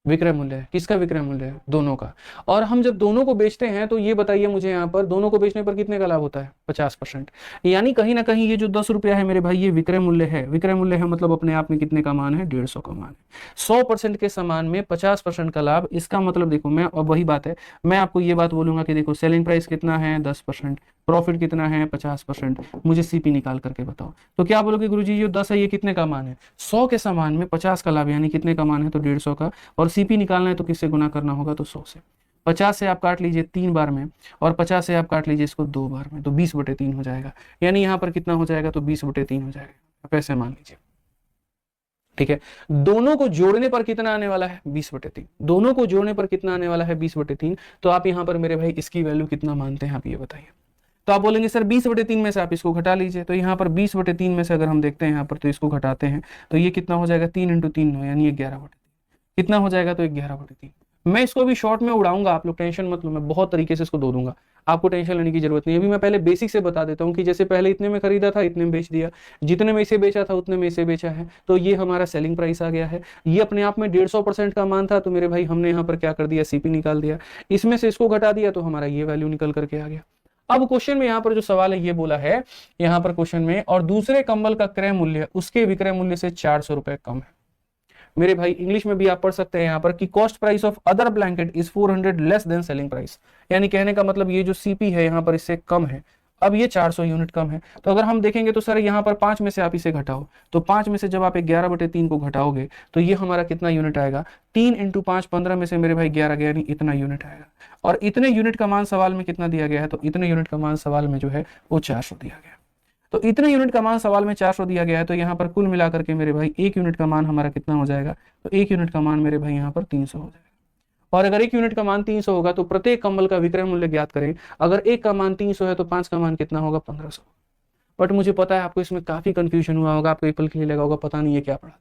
विक्रय मूल्य है। किसका विक्रय मूल्य है, दोनों का। और हम जब दोनों को बेचते हैं, तो ये बताइए मुझे यहाँ पर, दोनों को बेचने पर कितने का लाभ होता है, 50%। यानी कहीं ना कहीं ये जो 10 रुपया है मेरे भाई, ये विक्रय मूल्य है। विक्रय मूल्य है मतलब अपने आप में कितने का मान है, 150 का मान है। 100% के समान में 50% का लाभ। इसका मतलब देखो, मैं अब वही बात है, मैं आपको ये बात बोलूंगा कि देखो सेलिंग प्राइस कितना है, 10%, प्रॉफिट कितना है, 50%। मुझे सीपी निकाल करके बताओ। तो क्या बोलोगे, गुरुजी ये 10 है, ये कितने का मान है, 100 के समान में 50 का लाभ, यानी कितने का मान है, तो 150 का। और सीपी निकालना है तो किससे गुना करना होगा, तो 100 से। 50 से आप काट लीजिए 3 बार में, और 50 से आप काट लीजिए इसको 2 बार में, तो 20/3 हो जाएगा। यानी यहाँ पर कितना हो जाएगा, तो 20/3 हो जाएगा। आप ऐसे मान लीजिए। ठीक है, दोनों को जोड़ने पर कितना आने वाला है, 20/3। दोनों को जोड़ने पर कितना आने वाला है, 20/3। तो आप यहाँ पर मेरे भाई इसकी वैल्यू कितना मानते हैं, आप ये बताइए। तो आप बोलेंगे सर 20/3 में से आप इसको घटा लीजिए, तो यहाँ पर 20/3 में से अगर हम देखते हैं यहाँ पर तो इसको घटाते हैं तो ये कितना हो जाएगा, 3 × 3 9 यानी 11/3 कितना हो जाएगा, तो 11/3। मैं इसको भी शॉर्ट में उड़ाऊंगा, आप लोग टेंशन मत लो, मैं बहुत तरीके से इसको दो दूंगा, आपको टेंशन लेने की जरूरत नहीं है। अभी मैं पहले बेसिक से बता देता हूँ कि जैसे पहले इतने में खरीदा था इतने में बेच दिया, जितने में इसे बेचा था उतने में इसे बेचा है, तो ये हमारा सेलिंग प्राइस आ गया है। ये अपने आप में 150% का मान था, तो मेरे भाई हमने यहाँ पर क्या कर दिया, सीपी निकाल दिया, इसमें से इसको घटा दिया तो हमारा ये वैल्यू निकल करके आ गया। अब क्वेश्चन में यहाँ पर जो सवाल है ये बोला है यहाँ पर क्वेश्चन में, और दूसरे कंबल का क्रय मूल्य उसके विक्रय मूल्य से 400 रुपए कम है। मेरे भाई इंग्लिश में भी आप पढ़ सकते हैं यहाँ पर कि cost price of other blanket is 400 less than selling price, यानी कहने का मतलब ये जो सीपी है यहाँ पर इससे कम है, अब ये 400 यूनिट कम है। तो अगर हम देखेंगे तो सर यहाँ पर 5 में से आप इसे घटाओ, तो 5 में से जब आप 11/3 को घटाओगे तो ये हमारा कितना यूनिट आएगा, 3 × 5 15 में से मेरे भाई 11 गया, यानी इतना यूनिट आएगा। और इतने यूनिट का मान सवाल में कितना दिया गया है, तो इतने यूनिट का मान सवाल में जो है वो 400 दिया गया। तो इतने यूनिट का मान सवाल में 400 दिया गया है, तो यहाँ पर कुल मिलाकर के मेरे भाई 1 यूनिट का मान हमारा कितना हो जाएगा, तो 1 यूनिट का मान मेरे भाई यहाँ पर 300 हो जाएगा। और अगर 1 यूनिट का मान 300 होगा तो प्रत्येक कंबल का विक्रय मूल्य ज्ञात करें। अगर 1 का मान 300 है तो 5 का मान कितना होगा, 1500। बट मुझे पता है आपको इसमें काफी कंफ्यूजन हुआ होगा, आपको पल के लिए लगा होगा पता नहीं है क्या पढ़ा।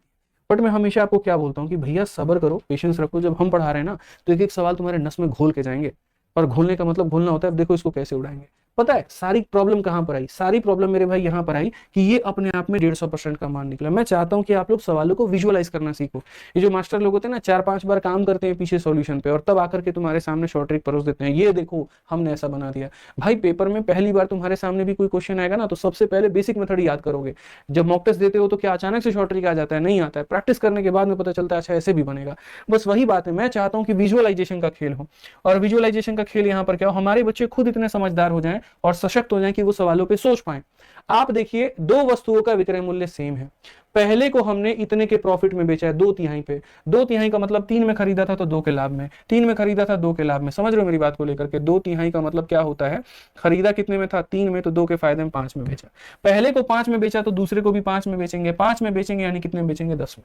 बट मैं हमेशा आपको क्या बोलता हूँ कि भैया सब्र करो, पेशेंस रखो, जब हम पढ़ा रहे हैं ना तो एक एक सवाल तुम्हारे नस में घोल के जाएंगे, और घोलने का मतलब घोलना होता है। अब देखो इसको कैसे उड़ाएंगे, पता है सारी प्रॉब्लम कहां पर आई, सारी प्रॉब्लम मेरे भाई यहां पर आई कि ये अपने आप में 150% का मान निकला। मैं चाहता हूं कि आप लोग सवालों को विजुअलाइज करना सीखो। ये जो मास्टर लोग होते हैं ना 4-5 बार काम करते हैं पीछे सॉल्यूशन पे, और तब आकर के तुम्हारे सामने शॉर्ट ट्रिक परोस देते हैं, ये देखो हमने ऐसा बना दिया। भाई पेपर में पहली बार तुम्हारे सामने भी कोई क्वेश्चन आएगा ना तो सबसे पहले बेसिक मेथड याद करोगे। जब मॉक टेस्ट देते हो तो क्या अचानक से शॉर्ट ट्रिक आ जाता है, नहीं आता है। प्रैक्टिस करने के बाद में पता चलता है अच्छा ऐसे भी बनेगा। बस वही बात है, मैं चाहता हूं कि विजुअलाइजेशन का खेल हो, और विजुअलाइजेशन का खेल यहाँ पर क्या हो, हमारे बच्चे खुद इतने समझदार हो जाएं और सशक्त हो जाएं कि वो सवालों पे सोच पाएं। आप देखिए 2 वस्तुओं का विक्रय मूल्य सेम है, पहले को हमने इतने के प्रॉफिट में बेचा है 2/3 पे, 2/3 का मतलब 3 में खरीदा था तो 2 के लाभ में, 3 में खरीदा था 2 के लाभ में। समझ रहे हो मेरी बात को लेकर के, 2/3 का मतलब क्या होता है, खरीदा कितने में था 3 में, तो 2 के फायदे में 5 में बेचा। पहले को 5 में बेचा तो दूसरे को भी 5 में बेचेंगे, 5 में बेचेंगे यानी कितने में बेचेंगे, 10 में।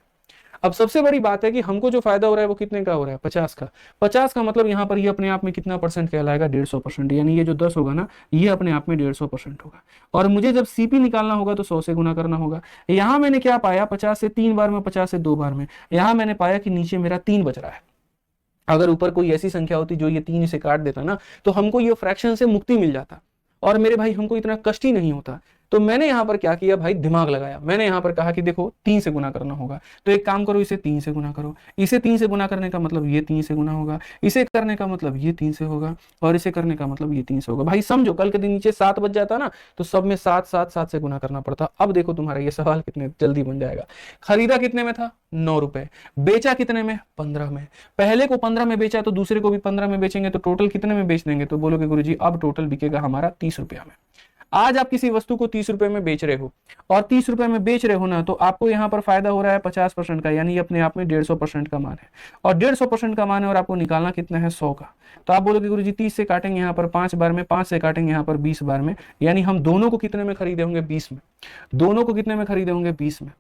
अब सबसे बड़ी बात है कि हमको जो फायदा हो रहा है वो कितने का हो रहा है, 50 का। 50 का मतलब यहाँ पर ये अपने आप में कितना परसेंट कहलाएगा, 150%, यानी ये जो 10 होगा ना ये अपने आप में 150% होगा। और मुझे जब सीपी निकालना होगा तो 100 से गुना करना होगा। यहाँ मैंने क्या पाया, 50 से 3 बार में, 50 से 2 बार में। यहाँ मैंने पाया कि नीचे मेरा 3 बच रहा है। अगर ऊपर कोई ऐसी संख्या होती जो ये 3 से काट देता ना तो हमको ये फ्रैक्शन से मुक्ति मिल जाता, और मेरे भाई हमको इतना कष्ट ही नहीं होता। तो मैंने यहाँ पर क्या किया भाई, दिमाग लगाया। मैंने यहाँ पर कहा कि देखो 3 से गुना करना होगा, तो एक काम करो इसे 3 से गुना करो। इसे 3 से गुना करने का मतलब ये 3 से गुना होगा, इसे करने का मतलब ये 3 से होगा, और इसे करने का मतलब ये 3 से होगा। भाई समझो कल के दिन नीचे 7 बच जाता ना तो सब में 7 7 7 से गुना करना पड़ता। अब देखो तुम्हारा ये सवाल कितने जल्दी बन जाएगा। खरीदा कितने में था, 9 रुपए, बेचा कितने में, 15 में। पहले को 15 में बेचा तो दूसरे को भी 15 में बेचेंगे, तो टोटल कितने में बेच देंगे, तो बोलोगे गुरुजी अब टोटल बिकेगा हमारा 30 रुपया में। आज आप किसी वस्तु को 30 रुपए में बेच रहे हो, और 30 रुपए में बेच रहे हो ना, तो आपको यहाँ पर फायदा हो रहा है 50% का, यानी अपने आप में 150% का मान है, और 150% का मान है, और आपको निकालना कितना है, 100 का। तो आप बोलोगे गुरुजी 30 से काटेंगे यहाँ पर 5 बार में, 5 से काटेंगे यहाँ पर 20 बार में, यानी हम दोनों को कितने में खरीदे होंगे, 20 में। दोनों को कितने में खरीदे होंगे, 20 में।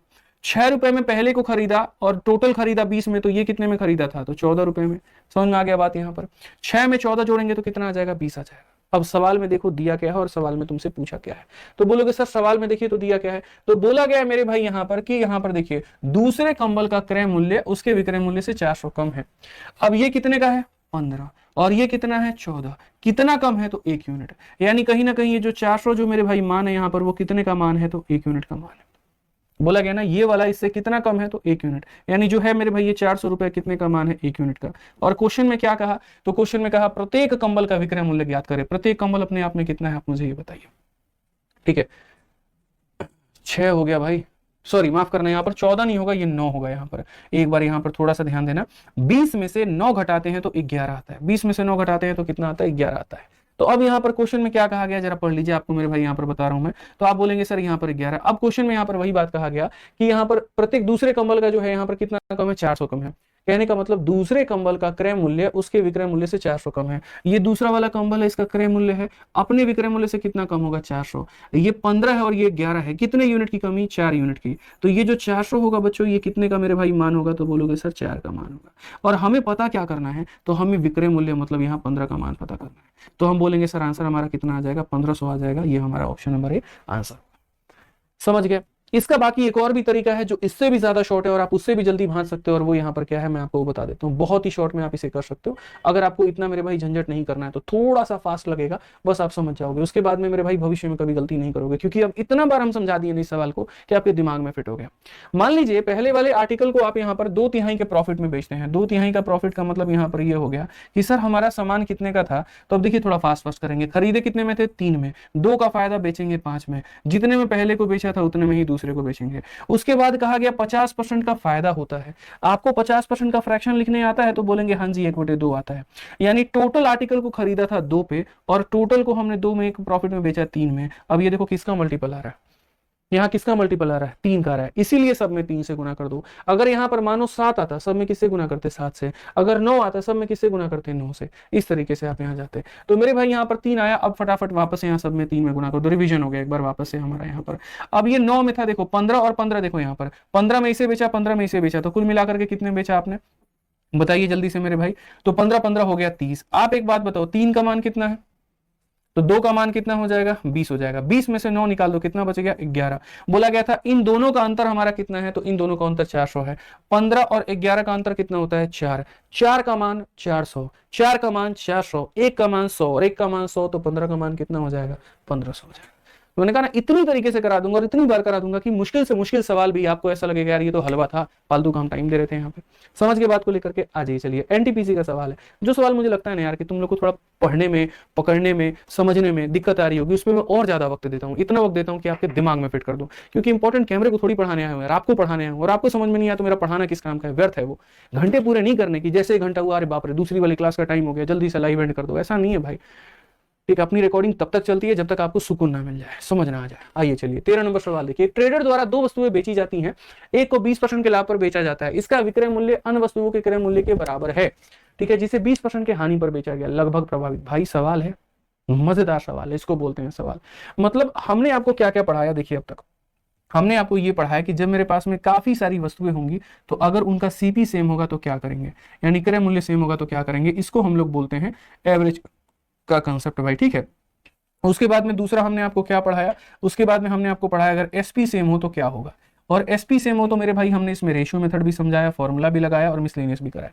6 रुपए में पहले को खरीदा और टोटल खरीदा 20 में, तो ये कितने में खरीदा था, तो 14 रुपए में। समझ में आ गया बात। यहाँ पर 6 में 14 जोड़ेंगे तो कितना आ जाएगा, 20 आ जाएगा। अब सवाल में देखो दिया क्या है और सवाल में तुमसे पूछा क्या है, तो बोलोगे सर सवाल में देखिए तो दिया क्या है, तो बोला गया है मेरे भाई यहाँ पर कि यहाँ पर देखिए दूसरे कंबल का क्रय मूल्य उसके विक्रय मूल्य से 400 कम है। अब ये कितने का है, 15, और ये कितना है, 14। कितना कम है, तो 1 यूनिट, यानी कहीं ना कहीं ये जो 400 जो मेरे भाई मान है यहाँ पर वो कितने का मान है, तो 1 यूनिट का मान है। बोला गया ना ये वाला इससे कितना कम है, तो 1 यूनिट, यानी जो है मेरे भाई ये 400 रुपए कितने का मान है, 1 यूनिट का। और क्वेश्चन में क्या कहा, तो क्वेश्चन में कहा प्रत्येक कंबल का विक्रय मूल्य ज्ञात करें। प्रत्येक कंबल अपने आप में कितना है, आप मुझे ये बताइए। ठीक है 6 हो गया भाई, सॉरी माफ करना, यहाँ पर 14 नहीं होगा, ये 9 होगा। यहाँ पर एक बार यहाँ पर थोड़ा सा ध्यान देना, 20 में से 9 घटाते हैं तो 11 आता है, 20 में से 9 घटाते हैं तो कितना आता है, 11 आता है। तो अब यहाँ पर क्वेश्चन में क्या कहा गया, जरा पढ़ लीजिए, आपको मेरे भाई यहाँ पर बता रहा हूं मैं। तो आप बोलेंगे सर यहाँ पर 11। अब क्वेश्चन में यहाँ पर वही बात कहा गया कि यहाँ पर प्रत्येक दूसरे कंबल का जो है यहाँ पर कितना कम है, 400 कम है। कहने का मतलब दूसरे कंबल का क्रय मूल्य उसके विक्रय मूल्य से 400 कम है। ये दूसरा वाला कंबल है, इसका क्रय मूल्य है अपने विक्रय मूल्य से कितना कम होगा, 400। ये 15 है और ये 11 है, कितने यूनिट की कमी, 4 यूनिट की। तो ये जो 400 होगा बच्चों, ये कितने का मेरे भाई मान होगा, तो बोलोगे सर 4 का मान होगा। और हमें पता क्या करना है, तो हमें विक्रय मूल्य मतलब यहाँ 15 का मान पता करना है। तो हम बोलेंगे सर आंसर हमारा कितना आ जाएगा, 1500 आ जाएगा। ये हमारा ऑप्शन नंबर ए आंसर। समझ गए। इसका बाकी एक और भी तरीका है जो इससे भी ज्यादा शॉर्ट है और आप उससे भी जल्दी भांज सकते हो, और वो यहाँ पर क्या है मैं आपको बता देता हूँ। बहुत ही शॉर्ट में आप इसे कर सकते हो। अगर आपको इतना मेरे भाई झंझट नहीं करना है तो थोड़ा सा फास्ट लगेगा, बस आप समझ जाओगे। उसके बाद में मेरे भाई भविष्य में कभी गलती नहीं करोगे, क्योंकि अब इतना बार हम समझा दिए इस सवाल को कि आपके दिमाग में फिट हो गया। मान लीजिए पहले वाले आर्टिकल को आप यहाँ पर 2/3 के प्रॉफिट में बेचते हैं। 2/3 का प्रॉफिट का मतलब यहाँ पर ये हो गया कि सर हमारा सामान कितने का था, तो अब देखिए थोड़ा फास्ट फास्ट करेंगे। खरीदे कितने में थे, 3 में, 2 का फायदा बेचेंगे 5 में, जितने में पहले को बेचा था उतने में ही दूसरे को बेचेंगे। उसके बाद कहा गया 50% का फायदा होता है। आपको 50% का फ्रैक्शन लिखने आता है तो बोलेंगे हाँ जी 1/2 आता है। यानी टोटल आर्टिकल को खरीदा था 2 पे और टोटल को हमने 2 में प्रॉफिट में बेचा 3 में। अब ये देखो किसका मल्टीपल आ रहा है, यहाँ किसका मल्टीपल आ रहा है, 3 का आ रहा है, इसीलिए सब में 3 से गुना कर दो। अगर यहाँ पर मानो 7 आता, सब में किससे गुना करते, 7 से। अगर 9 आता, सब में किससे गुना करते, 9 से। इस तरीके से आप यहाँ जाते। तो मेरे भाई यहाँ पर 3 आया, अब फटाफट वापस यहाँ सब में 3 में गुना कर दो, रिवीजन हो गया एक बार वापस से हमारा यहाँ पर। अब ये 9 में था, देखो 15 और 15, देखो यहाँ पर 15 में इसे बेचा, 15 में इसे बेचा, तो कुल मिलाकर के कितने बेचा आपने, बताइए जल्दी से मेरे भाई। तो 15 हो गया 30। आप एक बात बताओ, 3 का मान कितना है, तो 2 का मान कितना हो जाएगा, 20 हो जाएगा। 20 में से 9 निकाल दो, कितना बच गया, 11। बोला गया था इन दोनों का अंतर हमारा कितना है, तो इन दोनों का अंतर 400 है। 15 और 11 का अंतर कितना होता है, 4। 4 का मान 400, 4 का मान 400, 1 का मान 100 और 1 का मान 100, तो 15 का मान कितना हो जाएगा, 1500 हो जाएगा। मैंने कहा ना इतनी तरीके से करा दूंगा और इतनी बार करा दूंगा कि मुश्किल से मुश्किल सवाल भी आपको ऐसा लगेगा यार ये तो हलवा था, फालतू का हम टाइम दे रहे थे यहाँ पे। समझ के बात को लेकर के आ जाइए। चलिए एनटीपीसी का सवाल है, जो सवाल मुझे लगता है ना यार कि तुम लोग को थोड़ा पढ़ने में, पकड़ने में, समझने में दिक्कत आ रही होगी, उसमें मैं और ज्यादा वक्त देता हूँ। इतना वक्त देता हूँ कि आपके दिमाग में फिट कर दूं, क्योंकि इंपॉर्टेंट कैमरे को थोड़ी पढ़ाने आए हो यार, आपको पढ़ाने आए हो, और आपको समझ में नहीं आया तो मेरा पढ़ाना किस काम का है, व्यर्थ है वो। घंटे पूरे नहीं करने की, जैसे 1 घंटा हुआ अरे बाप रे दूसरी वाली क्लास का टाइम हो गया, जल्दी से लाइव एंड कर दो, ऐसा नहीं है भाई। ठीक, अपनी रिकॉर्डिंग तब तक चलती है जब तक आपको सुकून ना मिल जाए, समझ ना आ जाए। आइए चलिए 13 नंबर सवाल देखिए। ट्रेडर द्वारा 2 वस्तुएं बेची जाती हैं, एक को 20% के लाभ पर बेचा जाता है, इसका विक्रय मूल्य अन्य वस्तुओं के क्रय मूल्य के बराबर है। ठीक है, जिसे 20% के हानि पर बेचा गया, लगभग प्रभावित। भाई सवाल है, मजेदार सवाल है, इसको बोलते हैं सवाल। मतलब हमने आपको क्या क्या पढ़ाया, देखिए अब तक हमने आपको ये पढ़ाया कि जब मेरे पास में काफी सारी वस्तुएं होंगी तो अगर उनका सीपी सेम होगा तो क्या करेंगे, यानी क्रय मूल्य सेम होगा तो क्या करेंगे, इसको हम लोग बोलते हैं एवरेज का कंसेप्ट भाई। ठीक है, उसके बाद में दूसरा हमने आपको क्या पढ़ाया, उसके बाद में हमने आपको पढ़ाया अगर एसपी सेम हो तो क्या होगा, और एसपी सेम हो तो मेरे भाई हमने इसमें रेशियो मेथड भी समझाया, फॉर्मूला भी लगाया और मिसलेनियस भी कराया।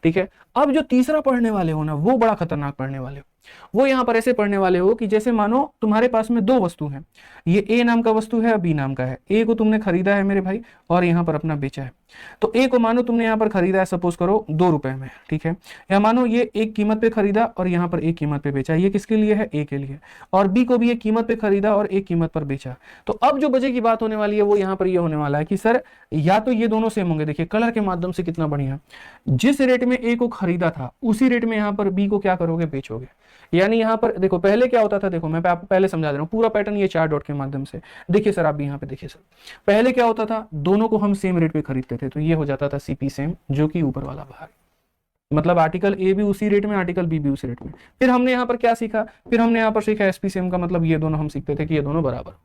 ठीक है, अब जो तीसरा पढ़ने वाले हो ना वो बड़ा खतरनाक पढ़ने वाले हो। वो यहां पर ऐसे पढ़ने वाले हो कि जैसे मानो तुम्हारे पास में 2 वस्तु हैं, ये ए नाम का वस्तु है, बी नाम का है। ए को तुमने खरीदा है मेरे भाई और यहाँ पर अपना बेचा है। तो ए को मानो तुमने यहाँ पर खरीदा है, सपोज करो 2 रुपए में। ठीक है, या मानो ये एक कीमत पे खरीदा और यहाँ पर एक कीमत पे बेचा, ये किसके लिए है, ए के लिए। और बी को भी एक कीमत पे खरीदा और एक कीमत पर बेचा। तो अब जो बजे की बात होने वाली है वो यहाँ पर ये होने वाला है कि सर या तो ये दोनों सेम होंगे, देखिए कलर के माध्यम से कितना बढ़िया, जिस रेट में ए को खरीदा था उसी रेट में यहाँ पर बी को क्या करोगे, बेचोगे। यानी यहाँ पर देखो पहले क्या होता था, देखो मैं आपको पहले समझा दे रहा हूँ पूरा पैटर्न ये 4 डॉट के माध्यम से। देखिए सर आप भी यहाँ पे देखिए सर, पहले क्या होता था, दोनों को हम सेम रेट पे खरीदते थे तो ये हो जाता था सीपी सेम, जो कि ऊपर वाला भाग, मतलब आर्टिकल ए भी उसी रेट में, आर्टिकल बी भी उसी रेट में। फिर हमने यहाँ पर क्या सीखा, फिर हमने यहाँ पर सीखा एसपी सेम का मतलब ये दोनों हम सीखते थे कि ये दोनों बराबर,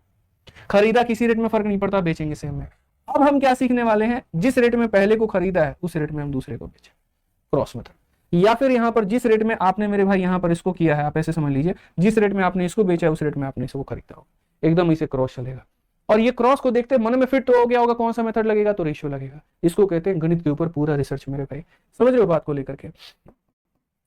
खरीदा किसी रेट में फर्क नहीं पड़ता, बेचेंगे सेम में। अब हम क्या सीखने वाले हैं, जिस रेट में पहले को खरीदा है उस रेट में हम दूसरे को बेचें, क्रॉस मेथड। या फिर यहाँ पर जिस रेट में आपने मेरे भाई यहाँ पर इसको किया है, आप ऐसे समझ लीजिए जिस रेट में आपने इसको बेचा है उस रेट में आपने इसको खरीदा हो, एकदम इसे क्रॉस चलेगा। और ये क्रॉस को देखते मन में फिट तो हो गया होगा कौन सा मेथड लगेगा, तो रेशियो लगेगा। इसको कहते हैं गणित के ऊपर पूरा रिसर्च मेरे भाई, समझ रहे हो बात को लेकर के।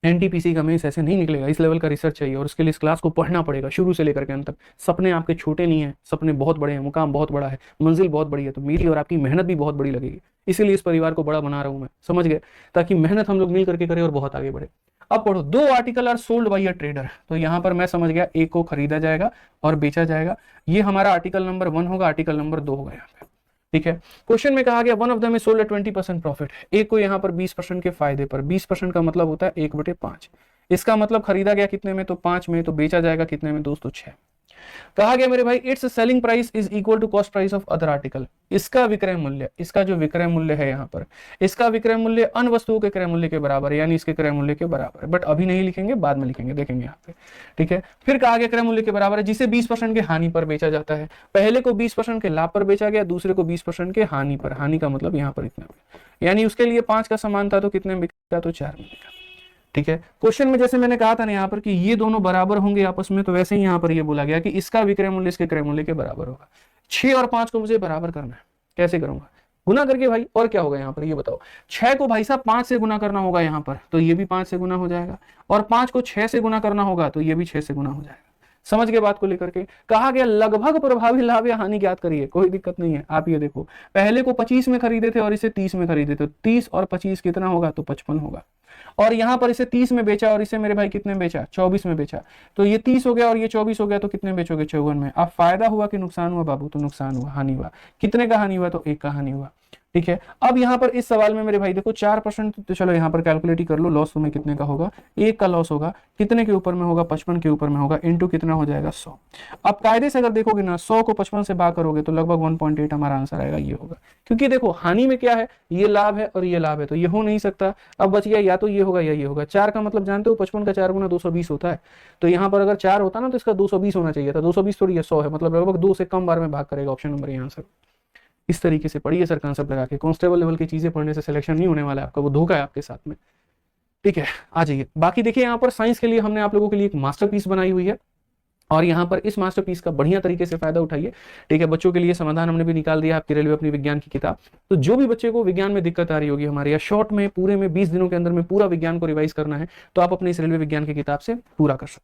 एनटीपीसी का मेंस ऐसे नहीं निकलेगा, इस लेवल का रिसर्च चाहिए और उसके लिए इस क्लास को पढ़ना पड़ेगा शुरू से लेकर के अंत तक। सपने आपके छोटे नहीं है, सपने बहुत बड़े हैं, मुकाम बहुत बड़ा है, मंजिल बहुत बड़ी है, तो मेरी और आपकी मेहनत भी बहुत बड़ी लगेगी। इसीलिए इस परिवार को बड़ा बना रहा हूं मैं, समझ गए, ताकि मेहनत हम लोग मिल करके करें और बहुत आगे बढ़े। अब पढ़ो, 2 article are sold by a trader, तो यहां पर मैं समझ गया एक को खरीदा जाएगा और बेचा जाएगा। ये हमारा आर्टिकल नंबर 1 होगा, आर्टिकल नंबर 2 होगा यहाँ पे। ठीक है, क्वेश्चन में कहा गया one of them is sold at 20% profit, एक को यहाँ पर 20% के फायदे पर। 20% का मतलब होता है 1/5, इसका मतलब खरीदा गया कितने में, तो 5 में, तो बेचा जाएगा कितने में दोस्तों, 6। कहा गया मेरे भाई its selling price is equal to cost price of other article. इसका विक्रय मूल्य, इसका जो विक्रय मूल्य है यहाँ पर, इसका विक्रय मूल्य अन्य वस्तुओं के क्रय मूल्य के बराबर है, यानी इसके क्रय मूल्य के बराबर है। बट अभी नहीं लिखेंगे, बाद में लिखेंगे, देखेंगे यहाँ पे, ठीक है। फिर कहा गया क्रय मूल्य के बराबर है जिसे 20% के हानि पर बेचा जाता है। पहले को 20% के लाभ पर बेचा गया, दूसरे को 20% के हानि पर। हानि का मतलब यहाँ पर इतना, यानी उसके लिए 5 का सामान था तो कितने में बिका, तो 4 में बिका, ठीक है। क्वेश्चन में जैसे मैंने कहा था ना यहाँ पर कि ये दोनों बराबर होंगे आपस में, तो वैसे ही यहाँ पर ये बोला गया कि इसका विक्रय मूल्य इसके क्रय मूल्य के बराबर होगा। 6 और 5 को मुझे बराबर करना है, कैसे करूंगा, गुना करके भाई। और क्या होगा यहाँ पर ये बताओ, 6 को भाई साहब 5 से गुना करना होगा यहाँ पर, तो ये भी 5 से गुना हो जाएगा, और 5 को 6 से गुना करना होगा तो ये भी 6 से गुना हो जाएगा। समझ गए बात को लेकर के। कहा गया लगभग प्रभावी लाभ या हानि ज्ञात करिए, कोई दिक्कत नहीं है। आप ये देखो, पहले को 25 में खरीदे थे और इसे 30 में खरीदे थे, 30 और 25 कितना होगा, तो 55 होगा। और यहां पर इसे 30 में बेचा और इसे मेरे भाई कितने में बेचा, 24 में बेचा, तो ये 30 हो गया और ये 24 हो गया, तो कितने बेचोगे, 54 में। अब फायदा हुआ कि नुकसान हुआ बाबू, तो नुकसान हुआ, हानि हुआ। कितने का हानि हुआ, तो 1 का हानि हुआ, ठीक है। अब यहाँ पर इस सवाल में मेरे भाई देखो 4%, तो चलो यहाँ पर कैलकुलेट ही कर लो, लॉस तुम्हें कितने का होगा, 1 का लॉस होगा, कितने के ऊपर में होगा, 55 के ऊपर में होगा, इनटू कितना हो जाएगा, 100। अब कायदे से अगर देखोगे ना, 100 को 55 से भाग करोगे तो लगभग 1.8 हमारा आंसर आएगा, ये होगा। क्योंकि देखो हानि में क्या है, ये लाभ है और ये लाभ है, तो ये हो नहीं सकता। अब बच गया या तो ये होगा या ये होगा। 4 का मतलब जानते हो, 55 का 4 गुना 220 होता है, तो यहाँ पर अगर 4 होता ना तो इसका 220 होना चाहिए था, 220 थोड़ी है, 100 है, मतलब लगभग 2 से कम बार में भाग करेगा, ऑप्शन नंबर यहाँ आंसर। इस तरीके से पढ़िए सर कंसेप्ट लगा के। कांस्टेबल लेवल की चीजें पढ़ने से सिलेक्शन नहीं होने वाला है आपका, वो धोखा है आपके साथ में, ठीक है। आ जाइए, बाकी देखिए यहाँ पर साइंस के लिए हमने आप लोगों के लिए एक मास्टरपीस बनाई हुई है, और यहाँ पर इस मास्टरपीस का बढ़िया तरीके से फायदा उठाइए, ठीक है। बच्चों के लिए समाधान हमने भी निकाल दिया आपकी रेलवे अपनी विज्ञान की किताब। तो जो भी बच्चे को विज्ञान में दिक्कत आ रही होगी हमारे, या शॉर्ट में पूरे में 20 दिनों के अंदर में पूरा विज्ञान को रिवाइज करना है, तो आप अपने इस रेलवे विज्ञान की किताब से पूरा कर सकते हैं।